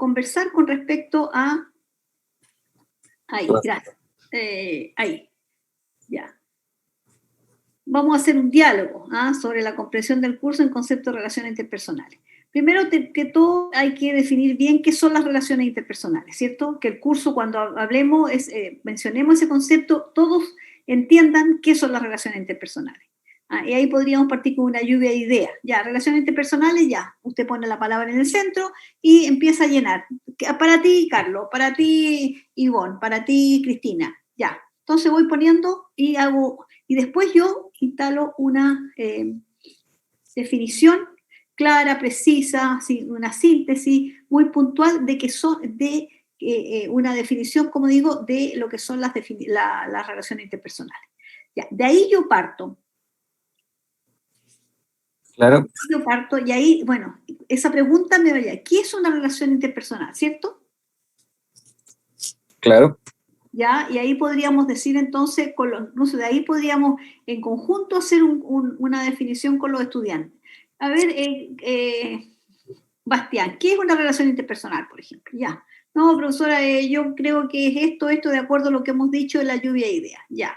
conversar con respecto a... Ahí, gracias. Ahí, ya. Vamos a hacer un diálogo sobre la comprensión del curso en concepto de relaciones interpersonales. Primero que todo hay que definir bien qué son las relaciones interpersonales, ¿cierto? Que el curso cuando hablemos, mencionemos ese concepto, todos entiendan qué son las relaciones interpersonales. Y ahí podríamos partir con una lluvia de ideas. Ya, relaciones interpersonales, ya. Usted pone la palabra en el centro y empieza a llenar. Para ti, Carlos, para ti, Ivonne, para ti, Cristina. Ya. Entonces voy poniendo y hago, y después yo instalo una definición clara, precisa, una síntesis muy puntual de que son una definición, como digo, de lo que son las relaciones interpersonales. Ya, de ahí yo parto. Claro. Yo parto y ahí, bueno, esa pregunta me vaya, ¿qué es una relación interpersonal? ¿Cierto? Claro. ¿Ya? Y ahí podríamos decir entonces, de ahí podríamos en conjunto hacer una definición con los estudiantes. A ver, Bastián, ¿qué es una relación interpersonal, por ejemplo? Ya. No, profesora, yo creo que es esto, de acuerdo a lo que hemos dicho en la lluvia de ideas. Ya.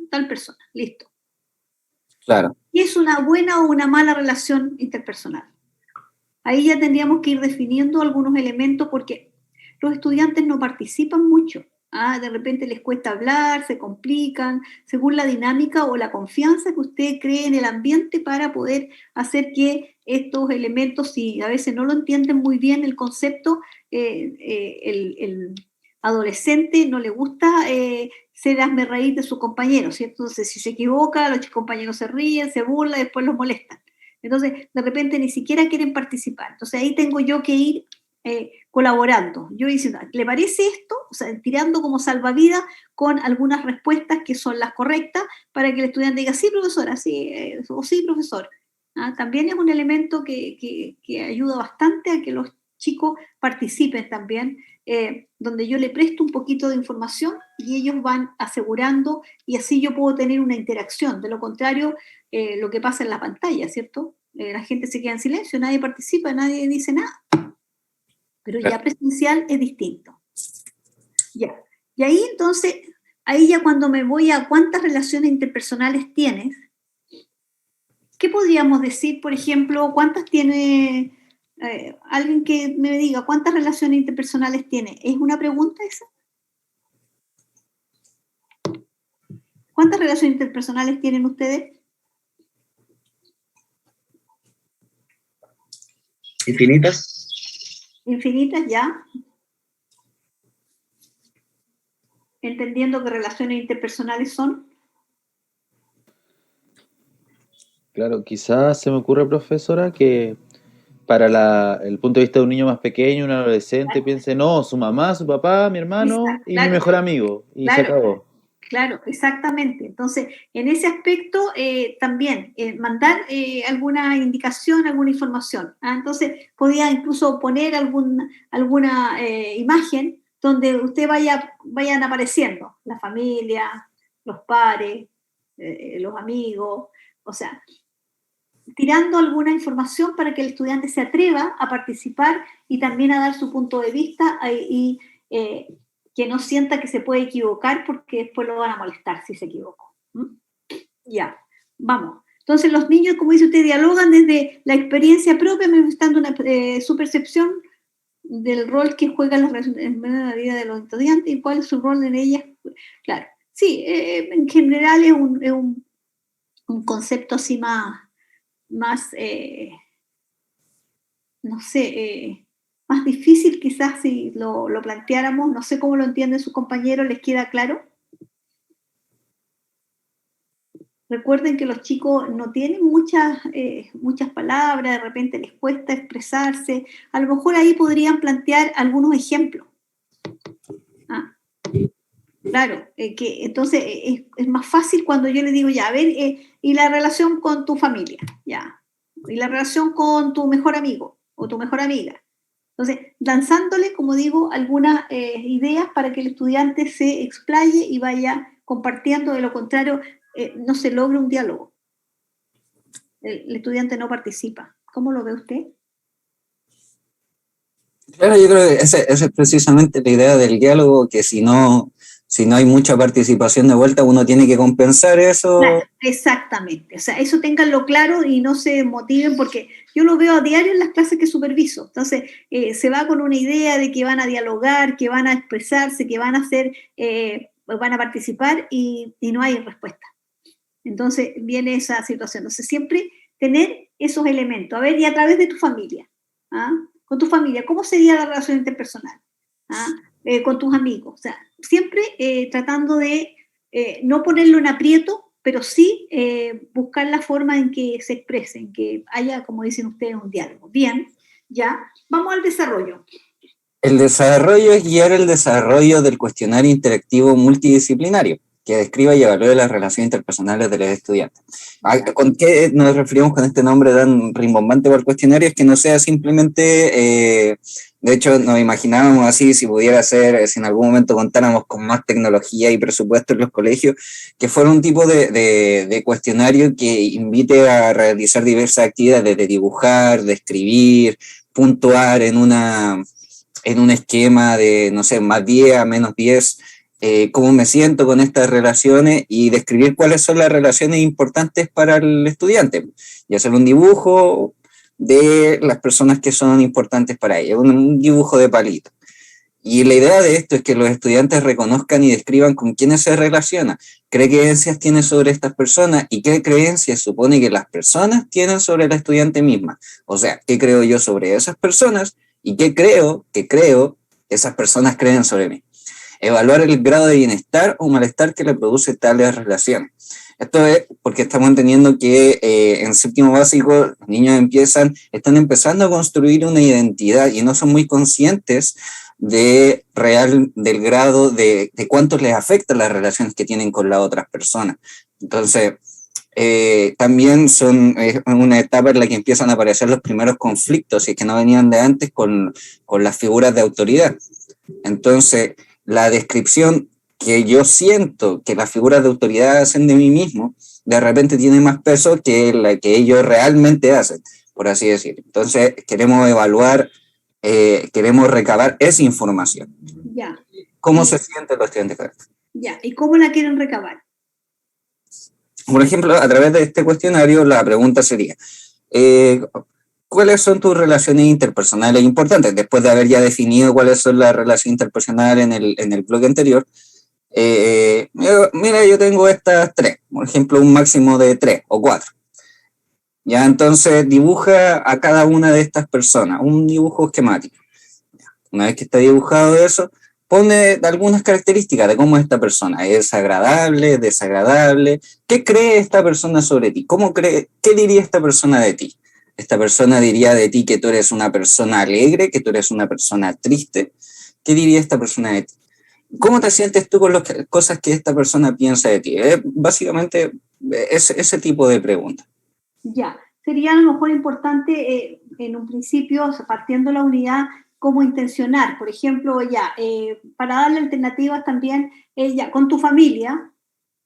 Tal persona, listo. Claro. ¿Qué es una buena o una mala relación interpersonal? Ahí ya tendríamos que ir definiendo algunos elementos porque los estudiantes no participan mucho. De repente les cuesta hablar, se complican, según la dinámica o la confianza que usted cree en el ambiente para poder hacer que estos elementos, si a veces no lo entienden muy bien el concepto, el adolescente no le gusta ser hazme reír de su compañero, ¿cierto? Entonces, si se equivoca, los compañeros se ríen, se burlan, después los molestan. Entonces, de repente ni siquiera quieren participar. Entonces, ahí tengo yo que ir colaborando. Yo diciendo, ¿le parece esto? O sea, tirando como salvavidas con algunas respuestas que son las correctas para que el estudiante diga, sí, profesora, sí, o sí, profesor. También es un elemento que ayuda bastante a que los chicos participen también, donde yo le presto un poquito de información y ellos van asegurando y así yo puedo tener una interacción. De lo contrario, lo que pasa en la pantalla, ¿cierto? La gente se queda en silencio, nadie participa, nadie dice nada. Pero ya presencial es distinto. Ya. Y ahí entonces, ahí ya cuando me voy a cuántas relaciones interpersonales tienes, ¿qué podríamos decir, por ejemplo, cuántas tiene alguien que me diga cuántas relaciones interpersonales tiene? ¿Es una pregunta esa? ¿Cuántas relaciones interpersonales tienen ustedes? Infinitas. Infinitas, ya. Entendiendo que relaciones interpersonales son. Claro, quizás se me ocurre, profesora, que para el punto de vista de un niño más pequeño, un adolescente, Claro. piense, no, su mamá, su papá, mi hermano y mi mejor amigo, y se acabó. Claro, exactamente. Entonces, en ese aspecto también mandar alguna indicación, alguna información. Entonces, podía incluso poner alguna imagen donde usted vayan apareciendo la familia, los pares, los amigos, o sea, tirando alguna información para que el estudiante se atreva a participar y también a dar su punto de vista y que no sienta que se puede equivocar porque después lo van a molestar si se equivocó. Ya, vamos. Entonces los niños, como dice usted, dialogan desde la experiencia propia, manifestando su percepción del rol que juegan las relaciones en la vida de los estudiantes y cuál es su rol en ellas. Claro, sí, en general es un concepto así más no sé, más difícil quizás si lo planteáramos, no sé cómo lo entienden sus compañeros, ¿les queda claro? Recuerden que los chicos no tienen muchas palabras, de repente les cuesta expresarse, a lo mejor ahí podrían plantear algunos ejemplos. Claro, que entonces es más fácil cuando yo le digo, ya, a ver, y la relación con tu familia, ya, y la relación con tu mejor amigo o tu mejor amiga. Entonces, lanzándole, como digo, algunas ideas para que el estudiante se explaye y vaya compartiendo, de lo contrario, no se logra un diálogo. El estudiante no participa. ¿Cómo lo ve usted? Claro, yo creo que esa es precisamente la idea del diálogo, que si no hay mucha participación de vuelta, uno tiene que compensar Claro, eso. exactamente. O sea, eso ténganlo claro y no se motiven porque yo lo veo a diario en las clases que superviso. Entonces, se va con una idea de que van a dialogar, que van a expresarse, que van a hacer, van a participar y no hay respuesta. Entonces, viene esa situación. Entonces, siempre tener esos elementos. A ver, y a través de tu familia. ¿Ah? Con tu familia, ¿cómo sería la relación interpersonal? ¿Ah? Con tus amigos. O sea, siempre tratando de no ponerlo en aprieto, pero sí buscar la forma en que se expresen, que haya, como dicen ustedes, un diálogo. Bien, ya. Vamos al desarrollo. El desarrollo es guiar el desarrollo del cuestionario interactivo multidisciplinario, que describa y evalúe las relaciones interpersonales de los estudiantes. ¿Con qué nos referimos con este nombre tan rimbombante para el cuestionario? Es que no sea simplemente, de hecho nos imaginábamos así, si pudiera ser, si en algún momento contáramos con más tecnología y presupuesto en los colegios, que fuera un tipo de cuestionario que invite a realizar diversas actividades, de dibujar, de escribir, puntuar en un esquema de, no sé, más 10 a menos 10, cómo me siento con estas relaciones y describir cuáles son las relaciones importantes para el estudiante y hacer un dibujo de las personas que son importantes para ella, un dibujo de palito. Y la idea de esto es que los estudiantes reconozcan y describan con quiénes se relacionan, qué creencias tiene sobre estas personas y qué creencias supone que las personas tienen sobre la estudiante misma. O sea, qué creo yo sobre esas personas y qué creo esas personas creen sobre mí. Evaluar el grado de bienestar o malestar que le produce tales relaciones. Esto es porque estamos entendiendo que en séptimo básico los niños están empezando a construir una identidad y no son muy conscientes del grado de cuánto les afecta las relaciones que tienen con las otras personas. Entonces, también es una etapa en la que empiezan a aparecer los primeros conflictos y que no venían de antes con las figuras de autoridad. Entonces, la descripción que yo siento que las figuras de autoridad hacen de mí mismo, de repente tiene más peso que la que ellos realmente hacen, por así decir. Entonces, queremos evaluar, queremos recabar esa información. Ya. ¿Cómo se sienten los estudiantes? Ya. ¿Y cómo la quieren recabar? Por ejemplo, a través de este cuestionario, la pregunta sería, ¿cuáles son tus relaciones interpersonales importantes? Después de haber ya definido cuáles son las relaciones interpersonales en el bloque anterior, mira, yo tengo estas 3, por ejemplo, un máximo de 3 o 4. Ya, entonces dibuja a cada una de estas personas, un dibujo esquemático. Una vez que está dibujado eso, pone algunas características de cómo es esta persona. ¿Es agradable, desagradable? ¿Qué cree esta persona sobre ti? ¿Qué diría esta persona de ti? Esta persona diría de ti que tú eres una persona alegre, que tú eres una persona triste. ¿Qué diría esta persona de ti? ¿Cómo te sientes tú con las cosas que esta persona piensa de ti? Básicamente ese tipo de preguntas. Ya, sería a lo mejor importante en un principio, partiendo la unidad, cómo intencionar. Por ejemplo, para darle alternativas también, ya, con tu familia,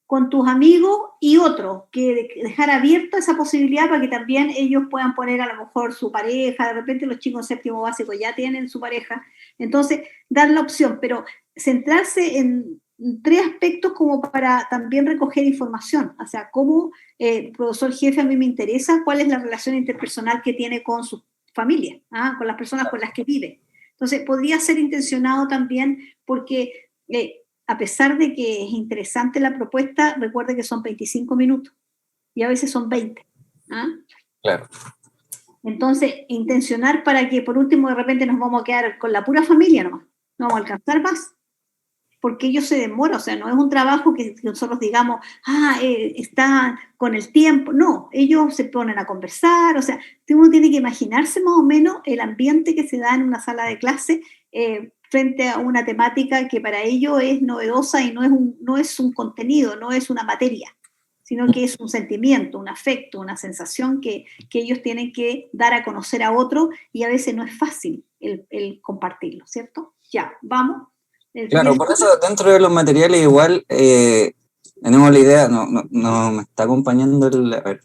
con tus amigos y otros, que dejar abierta esa posibilidad para que también ellos puedan poner a lo mejor su pareja. De repente los chicos en séptimo básico ya tienen su pareja, entonces dar la opción, pero centrarse en 3 aspectos como para también recoger información, o sea, cómo el profesor jefe a mí me interesa cuál es la relación interpersonal que tiene con su familia, con las personas con las que vive. Entonces, podría ser intencionado también porque a pesar de que es interesante la propuesta, recuerde que son 25 minutos y a veces son 20. Claro. Entonces, intencionar para que por último de repente nos vamos a quedar con la pura familia nomás, no vamos a alcanzar más, porque ellos se demoran, o sea, no es un trabajo que nosotros digamos, está con el tiempo, no, ellos se ponen a conversar, o sea, uno tiene que imaginarse más o menos el ambiente que se da en una sala de clase frente a una temática que para ellos es novedosa y no es un contenido, no es una materia, sino que es un sentimiento, un afecto, una sensación que ellos tienen que dar a conocer a otro y a veces no es fácil el compartirlo, ¿cierto? Ya, vamos. Claro, por eso dentro de los materiales igual tenemos la idea, no me está acompañando a ver.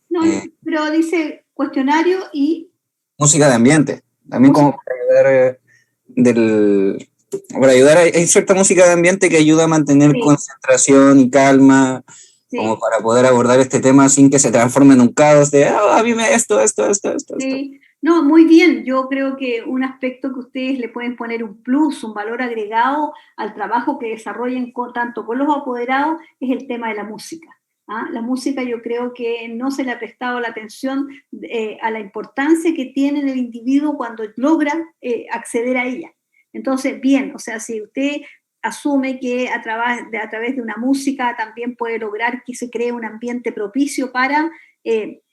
No, pero dice cuestionario y... Música de ambiente. También como para ayudar para ayudar, hay cierta música de ambiente que ayuda a mantener Sí. concentración y calma, Sí. como para poder abordar este tema sin que se transforme en un caos de, a mí me esto. Sí. No, muy bien. Yo creo que un aspecto que ustedes le pueden poner un plus, un valor agregado al trabajo que desarrollen tanto con los apoderados, es el tema de la música. La música yo creo que no se le ha prestado la atención a la importancia que tiene en el individuo cuando logra acceder a ella. Entonces, bien, o sea, si usted asume que a través de una música también puede lograr que se cree un ambiente propicio para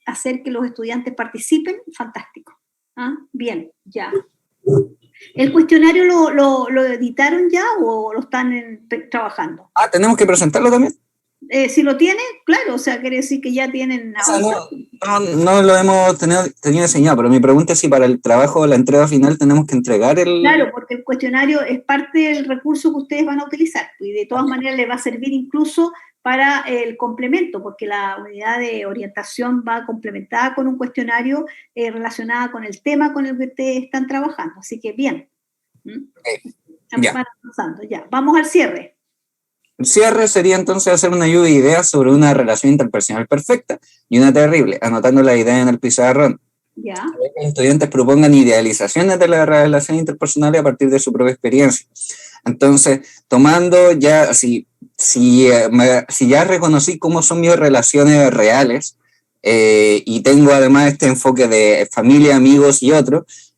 hacer que los estudiantes participen, fantástico. Bien, ya. ¿El cuestionario lo editaron ya o lo están trabajando? ¿Tenemos que presentarlo también? Si lo tienen, claro, o sea, quiere decir que ya tienen avanzado. No lo hemos tenido diseñado, pero mi pregunta es si para el trabajo, la entrega final, tenemos que entregar el... Claro, porque el cuestionario es parte del recurso que ustedes van a utilizar y de todas maneras les va a servir incluso para el complemento, porque la unidad de orientación va complementada con un cuestionario relacionado con el tema con el que ustedes están trabajando. Así que bien. Ya. Van avanzando, ya. Vamos al cierre. El cierre sería entonces hacer una lluvia de ideas sobre una relación interpersonal perfecta y una terrible, anotando la idea en el pizarrón. Ya. Los estudiantes propongan idealizaciones de la relación interpersonal a partir de su propia experiencia. Entonces, tomando ya, si ya reconocí cómo son mis relaciones reales y tengo además este enfoque de familia, amigos y otros,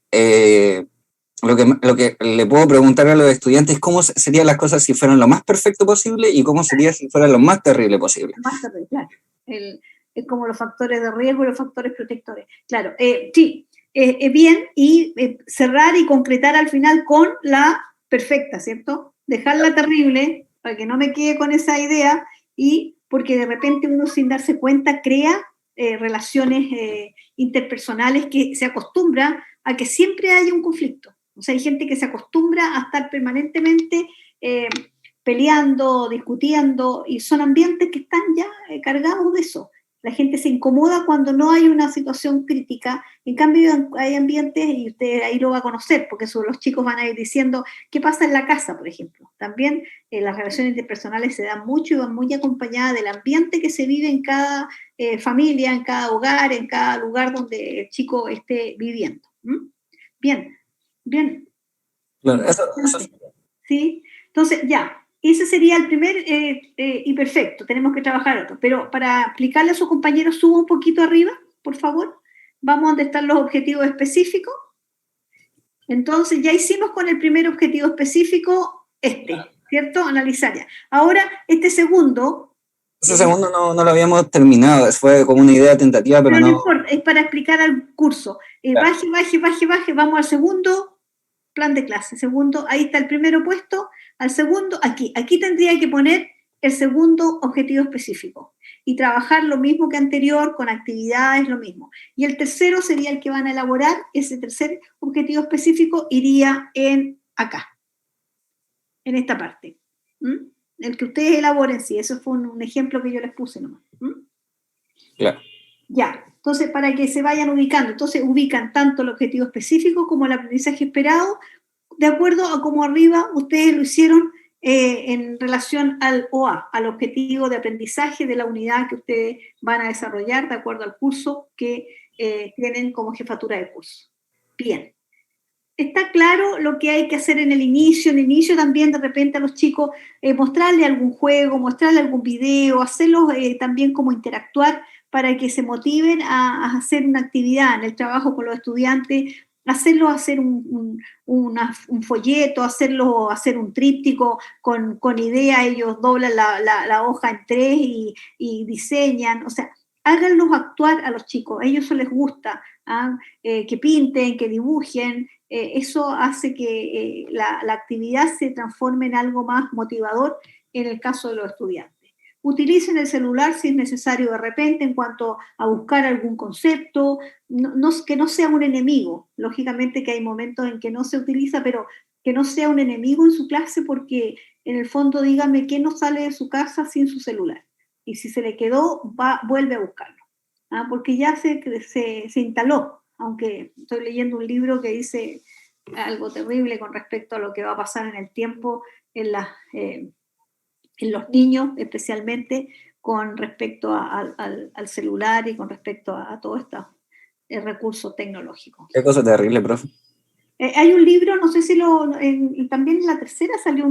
lo que le puedo preguntar a los estudiantes es cómo serían las cosas si fueran lo más perfecto posible y cómo sería si fueran lo más terrible posible. Más terrible, claro. Es como los factores de riesgo y los factores protectores. Claro, sí, bien, y cerrar y concretar al final con la perfecta, ¿cierto? Dejarla terrible para que no me quede con esa idea y porque de repente uno sin darse cuenta crea relaciones interpersonales que se acostumbra a que siempre haya un conflicto. O sea, hay gente que se acostumbra a estar permanentemente peleando, discutiendo, y son ambientes que están ya cargados de eso. La gente se incomoda cuando no hay una situación crítica. En cambio, hay ambientes, y usted ahí lo va a conocer, porque los chicos van a ir diciendo qué pasa en la casa, por ejemplo. También las relaciones interpersonales se dan mucho y van muy acompañadas del ambiente que se vive en cada familia, en cada hogar, en cada lugar donde el chico esté viviendo. Bien. Claro, eso. Sí, entonces ya, ese sería el primer y perfecto, tenemos que trabajar otro. Pero para explicarle a sus compañeros, suba un poquito arriba, por favor. Vamos a donde están los objetivos específicos. Entonces ya hicimos con el primer objetivo específico ¿cierto? Analizar ya. Ahora, este segundo... Ese segundo no lo habíamos terminado, fue como una idea tentativa, pero no... importa, es para explicar al curso. Claro. Baje, vamos al segundo plan de clase. Segundo, ahí está el primero puesto, al segundo, aquí tendría que poner el segundo objetivo específico y trabajar lo mismo que anterior, con actividades, lo mismo. Y el tercero sería el que van a elaborar, ese tercer objetivo específico iría acá, en esta parte. El que ustedes elaboren, sí, eso fue un ejemplo que yo les puse nomás. Claro. Ya, entonces para que se vayan ubicando, entonces ubican tanto el objetivo específico como el aprendizaje esperado, de acuerdo a cómo arriba ustedes lo hicieron en relación al OA, al objetivo de aprendizaje de la unidad que ustedes van a desarrollar de acuerdo al curso que tienen como jefatura de curso. Bien. Está claro lo que hay que hacer en el inicio. En el inicio también de repente a los chicos mostrarle algún juego, mostrarle algún video, hacerlos también como interactuar para que se motiven a hacer una actividad en el trabajo con los estudiantes, hacerlos hacer un folleto, hacerlos hacer un tríptico con idea, ellos doblan la hoja en 3 y diseñan, o sea, háganlos actuar a los chicos, a ellos eso les gusta, que pinten, que dibujen, eso hace que la actividad se transforme en algo más motivador en el caso de los estudiantes. Utilicen el celular si es necesario de repente en cuanto a buscar algún concepto, que no sea un enemigo. Lógicamente que hay momentos en que no se utiliza, pero que no sea un enemigo en su clase porque en el fondo dígame que no sale de su casa sin su celular. Y si se le quedó, vuelve a buscarlo, porque ya se instaló. aunque estoy leyendo un libro que dice algo terrible con respecto a lo que va a pasar en el tiempo en los niños, especialmente con respecto al celular y con respecto a todos estos recursos tecnológicos. Qué cosa terrible, profe. Hay un libro, no sé si también en la tercera salió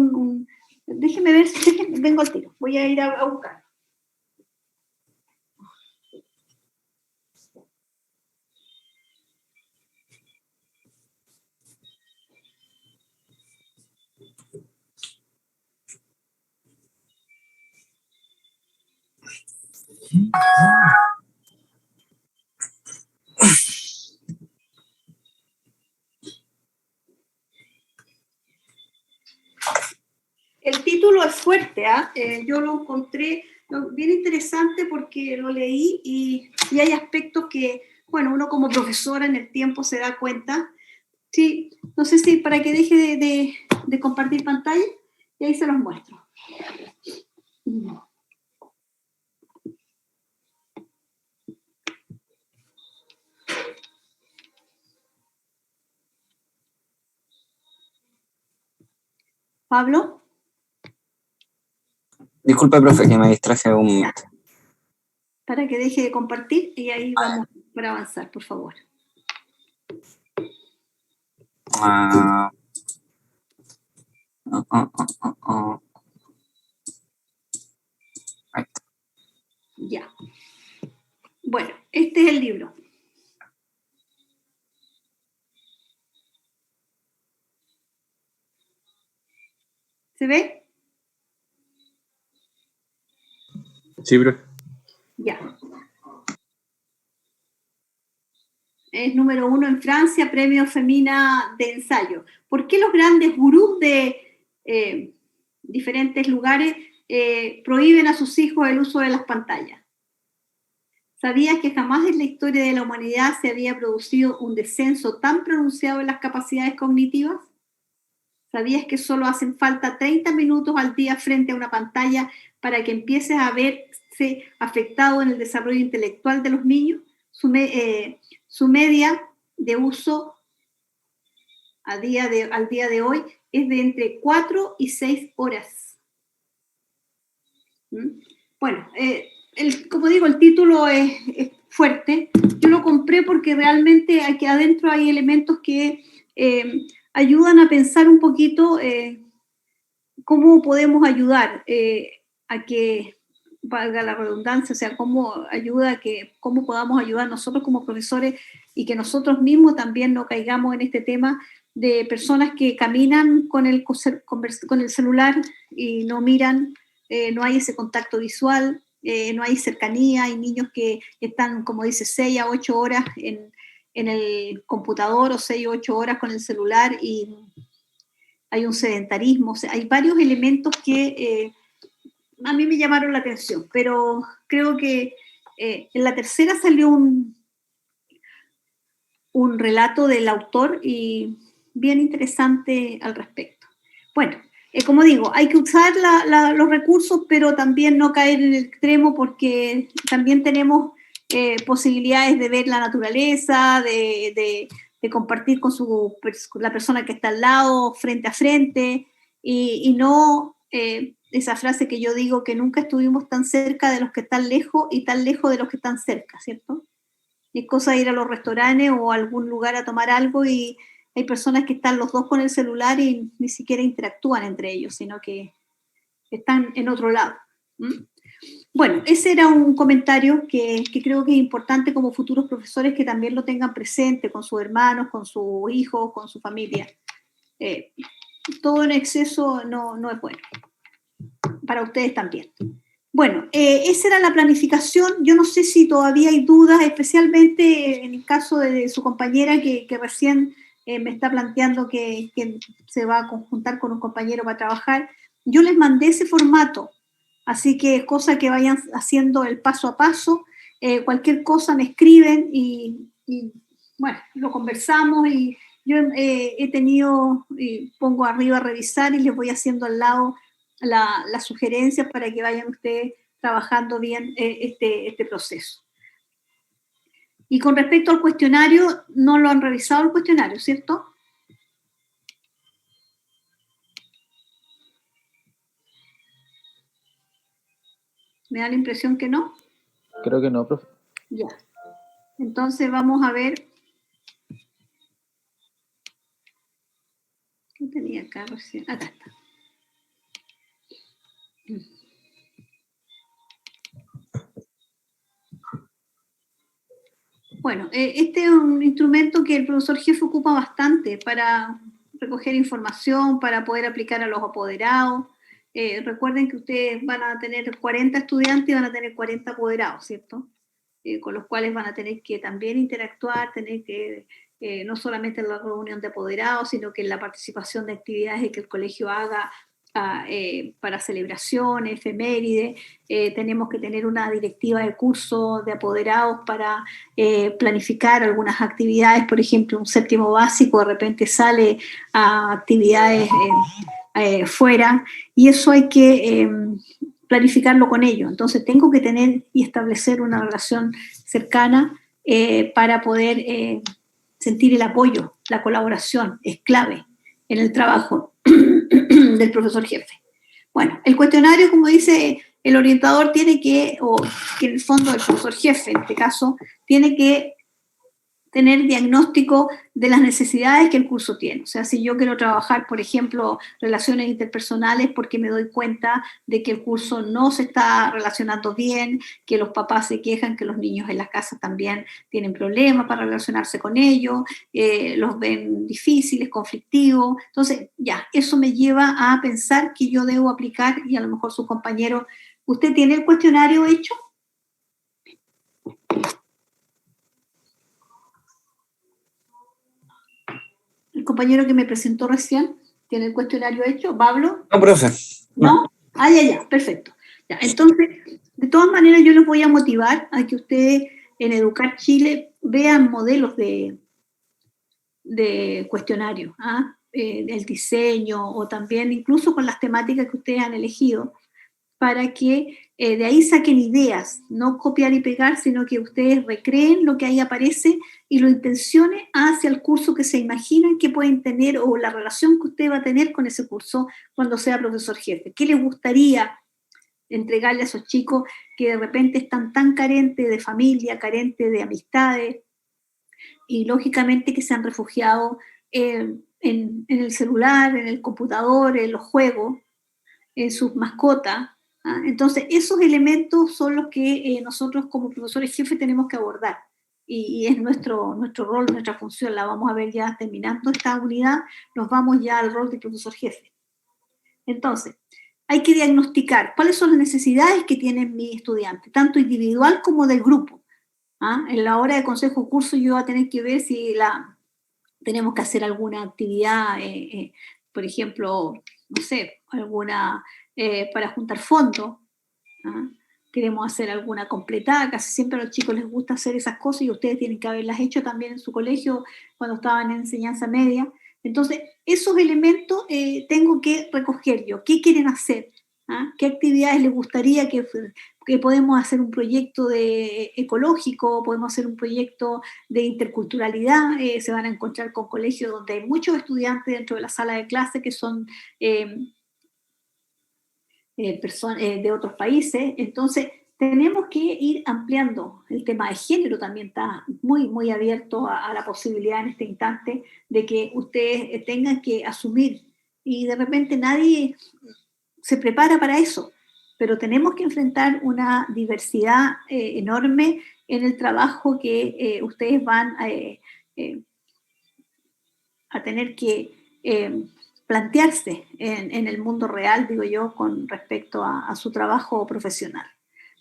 déjeme ver, vengo al tiro, voy a ir a buscar. El título es fuerte, yo lo encontré bien interesante porque lo leí y hay aspectos que, bueno, uno como profesora en el tiempo se da cuenta. Sí, no sé si para que deje de compartir pantalla y ahí se los muestro. Pablo. Disculpe, profe, que me distraje un momento. Para que deje de compartir y ahí vamos para avanzar, por favor. Ahí está. Ya. Bueno, este es el libro. ¿Se ve? Sí, profe. Ya. Es número 1 en Francia, premio Femina de ensayo. ¿Por qué los grandes gurús de diferentes lugares prohíben a sus hijos el uso de las pantallas? ¿Sabías que jamás en la historia de la humanidad se había producido un descenso tan pronunciado en las capacidades cognitivas? ¿Sabías que solo hacen falta 30 minutos al día frente a una pantalla para que empieces a verse afectado en el desarrollo intelectual de los niños? Su media de uso al día de hoy es de entre 4 y 6 horas. Bueno, como digo, el título es fuerte. Yo lo compré porque realmente aquí adentro hay elementos que ayudan a pensar un poquito cómo podemos ayudar a que, valga la redundancia, o sea, cómo podamos ayudar nosotros como profesores y que nosotros mismos también no caigamos en este tema de personas que caminan con el celular y no miran, no hay ese contacto visual, no hay cercanía, hay niños que están, como dice, 6 a 8 horas en el computador o 6 o 8 horas con el celular y hay un sedentarismo, o sea, hay varios elementos que a mí me llamaron la atención, pero creo que en la tercera salió un relato del autor y bien interesante al respecto. Bueno, como digo, hay que usar los recursos, pero también no caer en el extremo porque también tenemos posibilidades de ver la naturaleza, de compartir con la persona que está al lado, frente a frente, y no esa frase que yo digo que nunca estuvimos tan cerca de los que están lejos y tan lejos de los que están cerca, ¿cierto? Y es cosa de ir a los restaurantes o a algún lugar a tomar algo y hay personas que están los dos con el celular y ni siquiera interactúan entre ellos, sino que están en otro lado. Bueno, ese era un comentario que creo que es importante como futuros profesores que también lo tengan presente con sus hermanos, con sus hijos, con su familia. Todo en exceso no es bueno. Para ustedes también. Bueno, esa era la planificación. Yo no sé si todavía hay dudas, especialmente en el caso de su compañera que recién me está planteando que se va a conjuntar con un compañero para trabajar. Yo les mandé ese formato, así que es cosa que vayan haciendo el paso a paso. Cualquier cosa me escriben y bueno, lo conversamos y yo he tenido, pongo arriba a revisar y les voy haciendo al lado las sugerencias para que vayan ustedes trabajando bien este proceso. Y con respecto al cuestionario, no lo han revisado el cuestionario, ¿cierto? Me da la impresión que no. Creo que no, profe. Ya. Entonces vamos a ver. ¿Qué tenía acá recién? Acá está. Bueno, este es un instrumento que el profesor jefe ocupa bastante para recoger información, para poder aplicar a los apoderados. Recuerden que ustedes van a tener 40 estudiantes y van a tener 40 apoderados, ¿cierto? Con los cuales van a tener que también interactuar, tener que, no solamente en la reunión de apoderados, sino que en la participación de actividades que el colegio haga para celebraciones, efemérides. Tenemos que tener una directiva de curso de apoderados para planificar algunas actividades. Por ejemplo, un séptimo básico de repente sale a actividades fuera, y eso hay que planificarlo con ellos. Entonces tengo que tener y establecer una relación cercana para poder sentir el apoyo, la colaboración es clave en el trabajo del profesor jefe. Bueno, el cuestionario, como dice el orientador, tiene que, o que en el fondo el profesor jefe, en este caso, tiene que tener diagnóstico de las necesidades que el curso tiene. O sea, si yo quiero trabajar, por ejemplo, relaciones interpersonales porque me doy cuenta de que el curso no se está relacionando bien, que los papás se quejan, que los niños en las casas también tienen problemas para relacionarse con ellos, los ven difíciles, conflictivos. Entonces, ya, eso me lleva a pensar que yo debo aplicar, y a lo mejor su compañero, ¿usted tiene el cuestionario hecho? El compañero que me presentó recién, ¿tiene el cuestionario hecho? ¿Pablo? No, profe. ¿No? Ah, ya, perfecto. Ya, entonces, de todas maneras, yo les voy a motivar a que ustedes en Educar Chile vean modelos de cuestionario, el diseño, o también incluso con las temáticas que ustedes han elegido, para que de ahí saquen ideas, no copiar y pegar, sino que ustedes recreen lo que ahí aparece y lo intencionen hacia el curso que se imaginan que pueden tener, o la relación que usted va a tener con ese curso cuando sea profesor jefe. ¿Qué les gustaría entregarle a esos chicos que de repente están tan carentes de familia, carentes de amistades, y lógicamente que se han refugiado en el celular, en el computador, en los juegos, en sus mascotas? Entonces, esos elementos son los que nosotros como profesores jefes tenemos que abordar. Y es nuestro rol, nuestra función. La vamos a ver ya terminando esta unidad, nos vamos ya al rol de profesor jefe. Entonces, hay que diagnosticar cuáles son las necesidades que tienen mis estudiantes, tanto individual como del grupo. En la hora de consejo curso yo voy a tener que ver si tenemos que hacer alguna actividad, por ejemplo, no sé, alguna para juntar fondos. Queremos hacer alguna completada, casi siempre a los chicos les gusta hacer esas cosas, y ustedes tienen que haberlas hecho también en su colegio cuando estaban en enseñanza media. Entonces, esos elementos tengo que recoger yo. ¿Qué quieren hacer? ¿Qué actividades les gustaría que podemos hacer un proyecto ecológico, podemos hacer un proyecto de interculturalidad? Se van a encontrar con colegios donde hay muchos estudiantes dentro de la sala de clase que son de otros países. Entonces, tenemos que ir ampliando. El tema de género también está muy, muy abierto a la posibilidad en este instante de que ustedes tengan que asumir, y de repente nadie se prepara para eso, pero tenemos que enfrentar una diversidad enorme en el trabajo que ustedes van a tener que plantearse en el mundo real, digo yo, con respecto a su trabajo profesional.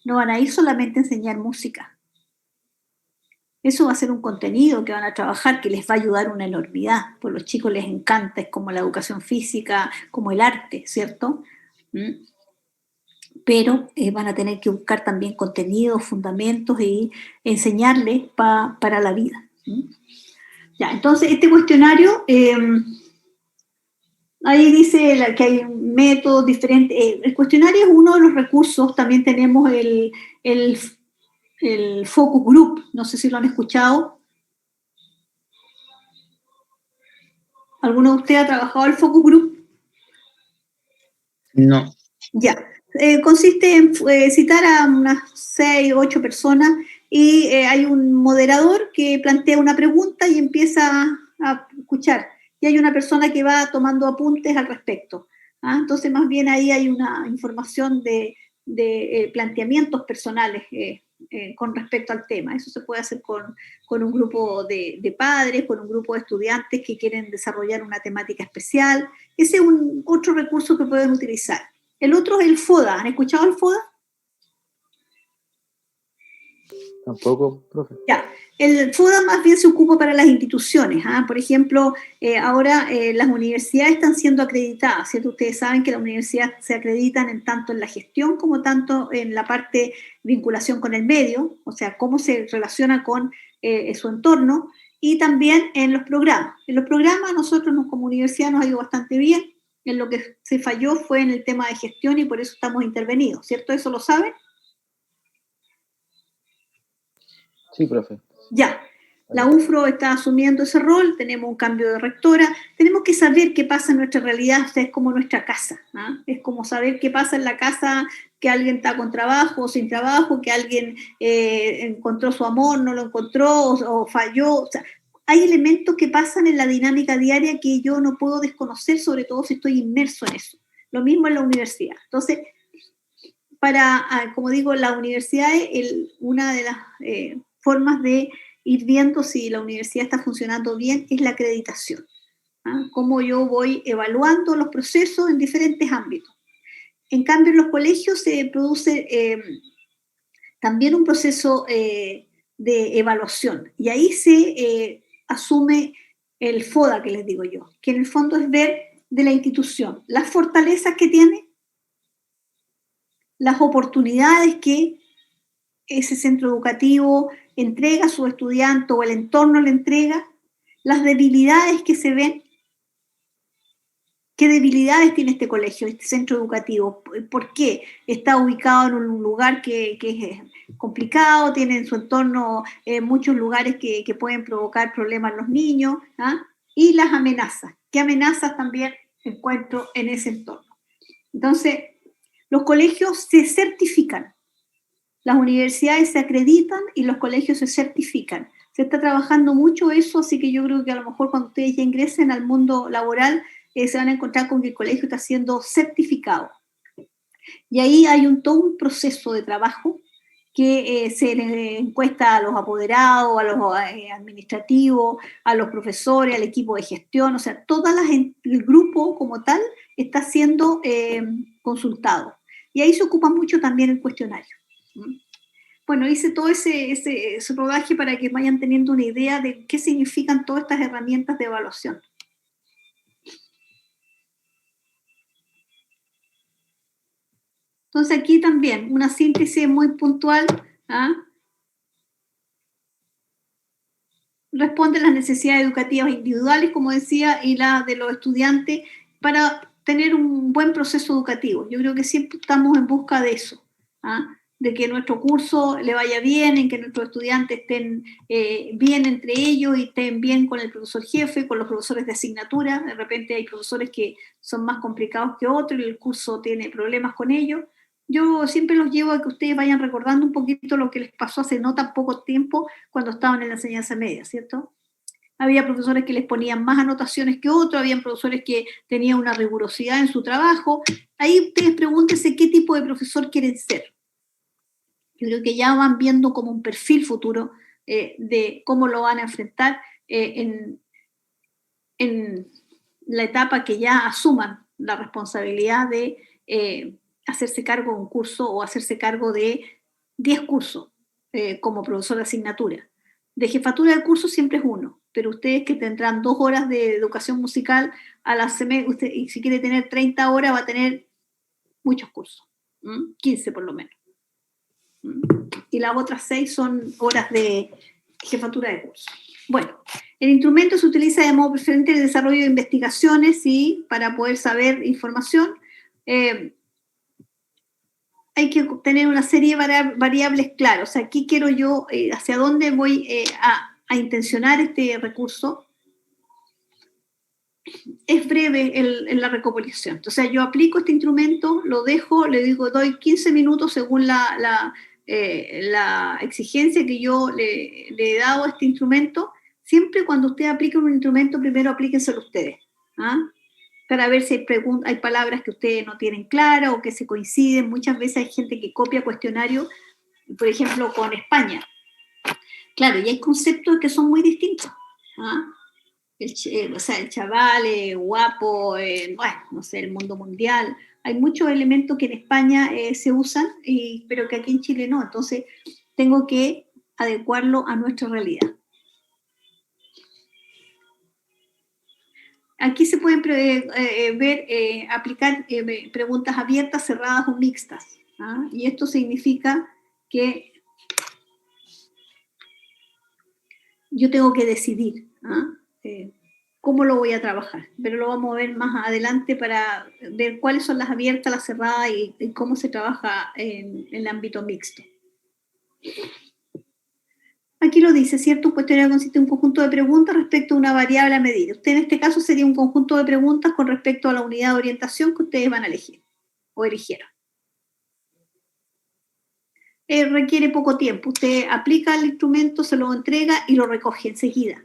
No van a ir solamente a enseñar música. Eso va a ser un contenido que van a trabajar, que les va a ayudar una enormidad, porque a los chicos les encanta, es como la educación física, como el arte, ¿cierto? Pero van a tener que buscar también contenidos, fundamentos, y enseñarles para la vida. Ya, entonces, este cuestionario, ahí dice que hay métodos diferentes. El cuestionario es uno de los recursos. También tenemos el el focus group, no sé si lo han escuchado. ¿Alguno de ustedes ha trabajado el focus group? No. Ya. Consiste en citar a unas 6 o 8 personas y hay un moderador que plantea una pregunta y empieza a escuchar. Y hay una persona que va tomando apuntes al respecto. ¿Ah? Entonces, más bien ahí hay una información de planteamientos personales con respecto al tema. Eso se puede hacer con un grupo de padres, con un grupo de estudiantes que quieren desarrollar una temática especial. Ese es otro recurso que pueden utilizar. El otro es el FODA. ¿Han escuchado el FODA? Tampoco, profe. Ya, el FODA más bien se ocupa para las instituciones. ¿Ah? Por ejemplo, ahora las universidades están siendo acreditadas, ¿cierto? Ustedes saben que las universidades se acreditan tanto en la gestión como tanto en la parte vinculación con el medio, o sea, cómo se relaciona con su entorno, y también en los programas. En los programas nosotros como universidad nos ha ido bastante bien. En lo que se falló fue en el tema de gestión y por eso estamos intervenidos, ¿cierto? ¿Eso lo saben? Sí, profe. Ya, la UFRO está asumiendo ese rol, tenemos un cambio de rectora, tenemos que saber qué pasa en nuestra realidad, o sea, es como nuestra casa, ¿ah? Es como saber qué pasa en la casa, que alguien está con trabajo o sin trabajo, que alguien encontró su amor, no lo encontró o falló, o sea, hay elementos que pasan en la dinámica diaria que yo no puedo desconocer, sobre todo si estoy inmerso en eso. Lo mismo en la universidad. Entonces, como digo, la universidad es una de las formas de ir viendo si la universidad está funcionando bien, es la acreditación. ¿Ah? Cómo yo voy evaluando los procesos en diferentes ámbitos. En cambio, en los colegios se produce también un proceso de evaluación y ahí se asume el FODA que les digo yo, que en el fondo es ver de la institución las fortalezas que tiene, las oportunidades que ese centro educativo entrega a su estudiante o el entorno le entrega, las debilidades que se ven, qué debilidades tiene este colegio, este centro educativo, por qué está ubicado en un lugar que es complicado, tiene en su entorno muchos lugares que pueden provocar problemas en los niños, ¿ah? Y las amenazas, qué amenazas también encuentro en ese entorno. Entonces, los colegios se certifican. Las universidades se acreditan y los colegios se certifican. Se está trabajando mucho eso, así que yo creo que a lo mejor cuando ustedes ya ingresen al mundo laboral se van a encontrar con que el colegio está siendo certificado. Y ahí hay todo un proceso de trabajo que se le encuesta a los apoderados, a los administrativos, a los profesores, al equipo de gestión, o sea, el grupo como tal está siendo consultado. Y ahí se ocupa mucho también el cuestionario. Bueno, hice todo ese rodaje para que vayan teniendo una idea de qué significan todas estas herramientas de evaluación. Entonces aquí también una síntesis muy puntual, ¿ah? Responde a las necesidades educativas individuales, como decía, y las de los estudiantes para tener un buen proceso educativo. Yo creo que siempre estamos en busca de eso, ¿ah? De que nuestro curso le vaya bien, en que nuestros estudiantes estén bien entre ellos y estén bien con el profesor jefe, con los profesores de asignatura. De repente hay profesores que son más complicados que otros y el curso tiene problemas con ellos. Yo siempre los llevo a que ustedes vayan recordando un poquito lo que les pasó hace no tan poco tiempo cuando estaban en la enseñanza media, ¿cierto? Había profesores que les ponían más anotaciones que otros, había profesores que tenían una rigurosidad en su trabajo. Ahí ustedes pregúntense qué tipo de profesor quieren ser. Yo creo que ya van viendo como un perfil futuro de cómo lo van a enfrentar en la etapa que ya asuman la responsabilidad de hacerse cargo de un curso o hacerse cargo de 10 cursos como profesor de asignatura. De jefatura de curso siempre es uno, pero ustedes que tendrán 2 horas de educación musical a la semana, y si quiere tener 30 horas va a tener muchos cursos, 15 por lo menos. Y las otras 6 son horas de jefatura de curso. Bueno, el instrumento se utiliza de modo preferente en el desarrollo de investigaciones y para poder saber información. hay que tener una serie de variables claras. O sea, ¿qué quiero yo? ¿Hacia dónde voy a intencionar este recurso? Es breve en la recopilación. Entonces, yo aplico este instrumento, lo dejo, le digo, doy 15 minutos según la exigencia que yo le he dado a este instrumento. Siempre cuando ustedes apliquen un instrumento, primero aplíquenselo ustedes, ¿ah? Para ver si hay palabras que ustedes no tienen claras o que se coinciden. Muchas veces hay gente que copia cuestionarios, por ejemplo, con España. Claro, y hay conceptos que son muy distintos, ¿ah? O sea, el chaval, guapo, bueno, no sé, el mundo mundial. Hay muchos elementos que en España se usan, pero que aquí en Chile no. Entonces, tengo que adecuarlo a nuestra realidad. Aquí se pueden aplicar preguntas abiertas, cerradas o mixtas, ¿ah? Y esto significa que yo tengo que decidir, ¿ah? Cómo lo voy a trabajar, pero lo vamos a ver más adelante para ver cuáles son las abiertas, las cerradas y cómo se trabaja en el ámbito mixto. Aquí lo dice, ¿cierto? Un cuestionario consiste en un conjunto de preguntas respecto a una variable a medir. Usted en este caso sería un conjunto de preguntas con respecto a la unidad de orientación que ustedes van a elegir o eligieron. Requiere poco tiempo. Usted aplica el instrumento, se lo entrega y lo recoge enseguida.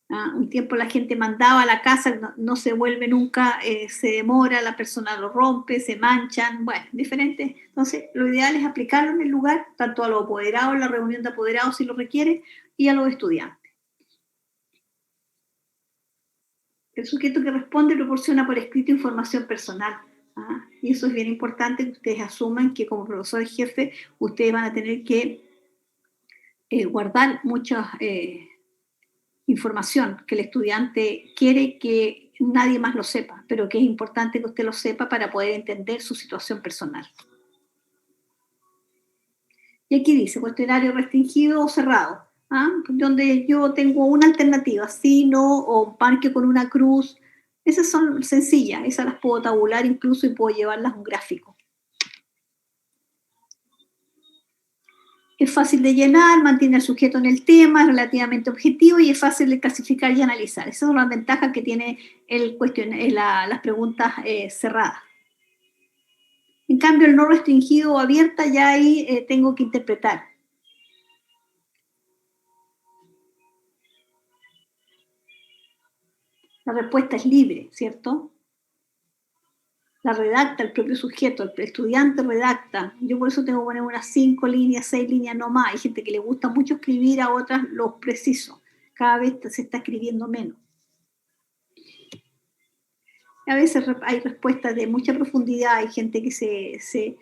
Un tiempo la gente mandaba a la casa, no se vuelve nunca, se demora, la persona lo rompe, se manchan, bueno, diferente. Entonces, lo ideal es aplicarlo en el lugar, tanto a los apoderados, la reunión de apoderados si lo requiere, y a los estudiantes. El sujeto que responde proporciona por escrito información personal. Y eso es bien importante que ustedes asuman que como profesor jefe, ustedes van a tener que guardar muchas información que el estudiante quiere que nadie más lo sepa, pero que es importante que usted lo sepa para poder entender su situación personal. Y aquí dice, cuestionario restringido o cerrado, donde yo tengo una alternativa, sí, no, o marque con una cruz. Esas son sencillas, esas las puedo tabular incluso y puedo llevarlas a un gráfico. Es fácil de llenar, mantiene al sujeto en el tema, es relativamente objetivo y es fácil de clasificar y analizar. Esas son las ventajas que tiene las preguntas cerradas. En cambio, el no restringido o abierta, ya ahí tengo que interpretar. La respuesta es libre, ¿cierto? La redacta el propio sujeto, el estudiante redacta. Yo por eso tengo que poner unas 5 líneas, 6 líneas no más. Hay gente que le gusta mucho escribir, a otras los preciso. Cada vez se está escribiendo menos. A veces hay respuestas de mucha profundidad, hay gente que se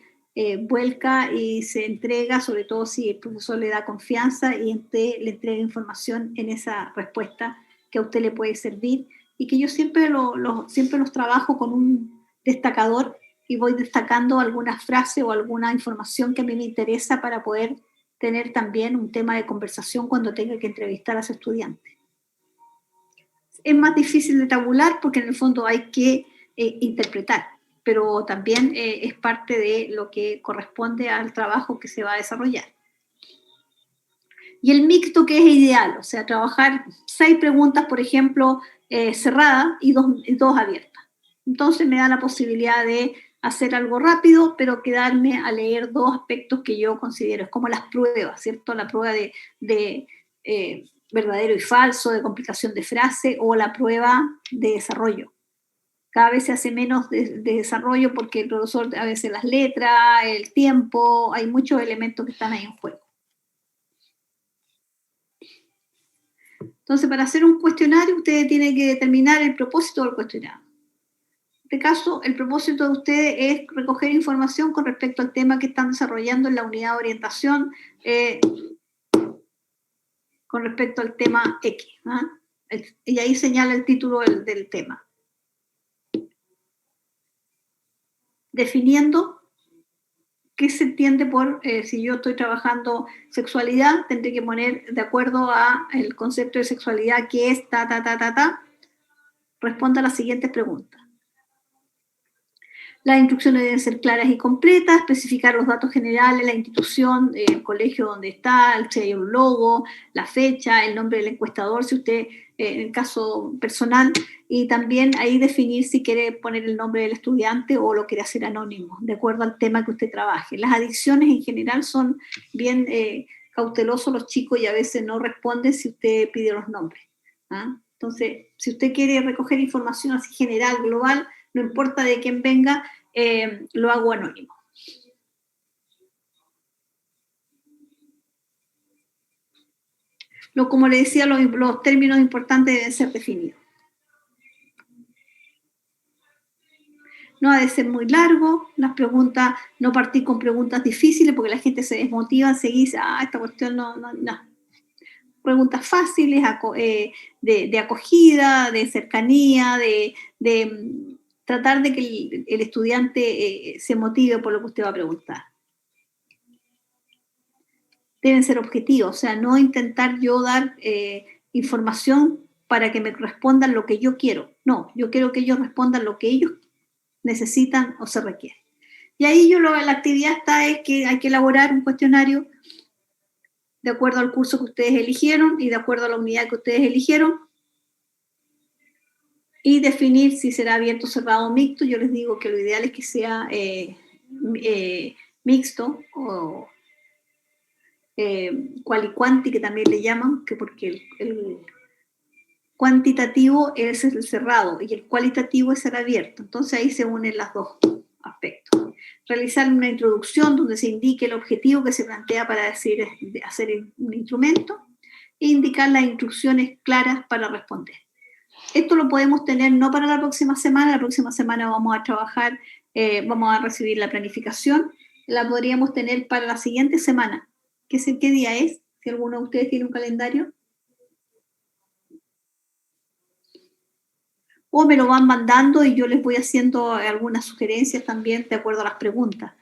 vuelca y se entrega, sobre todo si el profesor le da confianza y le entrega información en esa respuesta que a usted le puede servir y que yo siempre los trabajo con un destacador y voy destacando algunas frases o alguna información que a mí me interesa para poder tener también un tema de conversación cuando tenga que entrevistar a su estudiante. Es más difícil de tabular porque en el fondo hay que interpretar, pero también es parte de lo que corresponde al trabajo que se va a desarrollar. Y el mixto, que es ideal, o sea, trabajar 6 preguntas, por ejemplo, cerradas y dos abiertas. Entonces me da la posibilidad de hacer algo rápido, pero quedarme a leer 2 aspectos que yo considero, es como las pruebas, ¿cierto? La prueba de verdadero y falso, de complicación de frase, o la prueba de desarrollo. Cada vez se hace menos de desarrollo porque el profesor, a veces las letras, el tiempo, hay muchos elementos que están ahí en juego. Entonces, para hacer un cuestionario, usted tiene que determinar el propósito del cuestionario. En este caso, el propósito de ustedes es recoger información con respecto al tema que están desarrollando en la unidad de orientación, con respecto al tema X. Y ahí señala el título del tema. Definiendo qué se entiende por, si yo estoy trabajando sexualidad, tendré que poner de acuerdo al concepto de sexualidad que es responda a las siguientes preguntas. Las instrucciones deben ser claras y completas, especificar los datos generales, la institución, el colegio donde está, si hay un logo, la fecha, el nombre del encuestador, si usted, en el caso personal, y también ahí definir si quiere poner el nombre del estudiante o lo quiere hacer anónimo, de acuerdo al tema que usted trabaje. Las adicciones en general son bien cautelosos los chicos y a veces no responden si usted pide los nombres. ¿Ah? Entonces, si usted quiere recoger información así general, global, no importa de quién venga, lo hago anónimo. Como le decía, los términos importantes deben ser definidos. No ha de ser muy largo, las preguntas, no partir con preguntas difíciles porque la gente se desmotiva, se dice, esta cuestión no. Preguntas fáciles, de acogida, de cercanía, de tratar de que el estudiante se motive por lo que usted va a preguntar. Deben ser objetivos, o sea, no intentar yo dar información para que me respondan lo que yo quiero. No, yo quiero que ellos respondan lo que ellos necesitan o se requiere. Y ahí la actividad es que hay que elaborar un cuestionario de acuerdo al curso que ustedes eligieron y de acuerdo a la unidad que ustedes eligieron, y definir si será abierto, cerrado o mixto. Yo les digo que lo ideal es que sea mixto o cual y cuanti, que también le llaman, que porque el cuantitativo es el cerrado y el cualitativo es el abierto. Entonces ahí se unen los dos aspectos. Realizar una introducción donde se indique el objetivo que se plantea para hacer un instrumento e indicar las instrucciones claras para responder. Esto lo podemos tener no para la próxima semana vamos a trabajar, vamos a recibir la planificación, la podríamos tener para la siguiente semana. ¿Qué día es? Si alguno de ustedes tiene un calendario. O me lo van mandando y yo les voy haciendo algunas sugerencias también de acuerdo a las preguntas.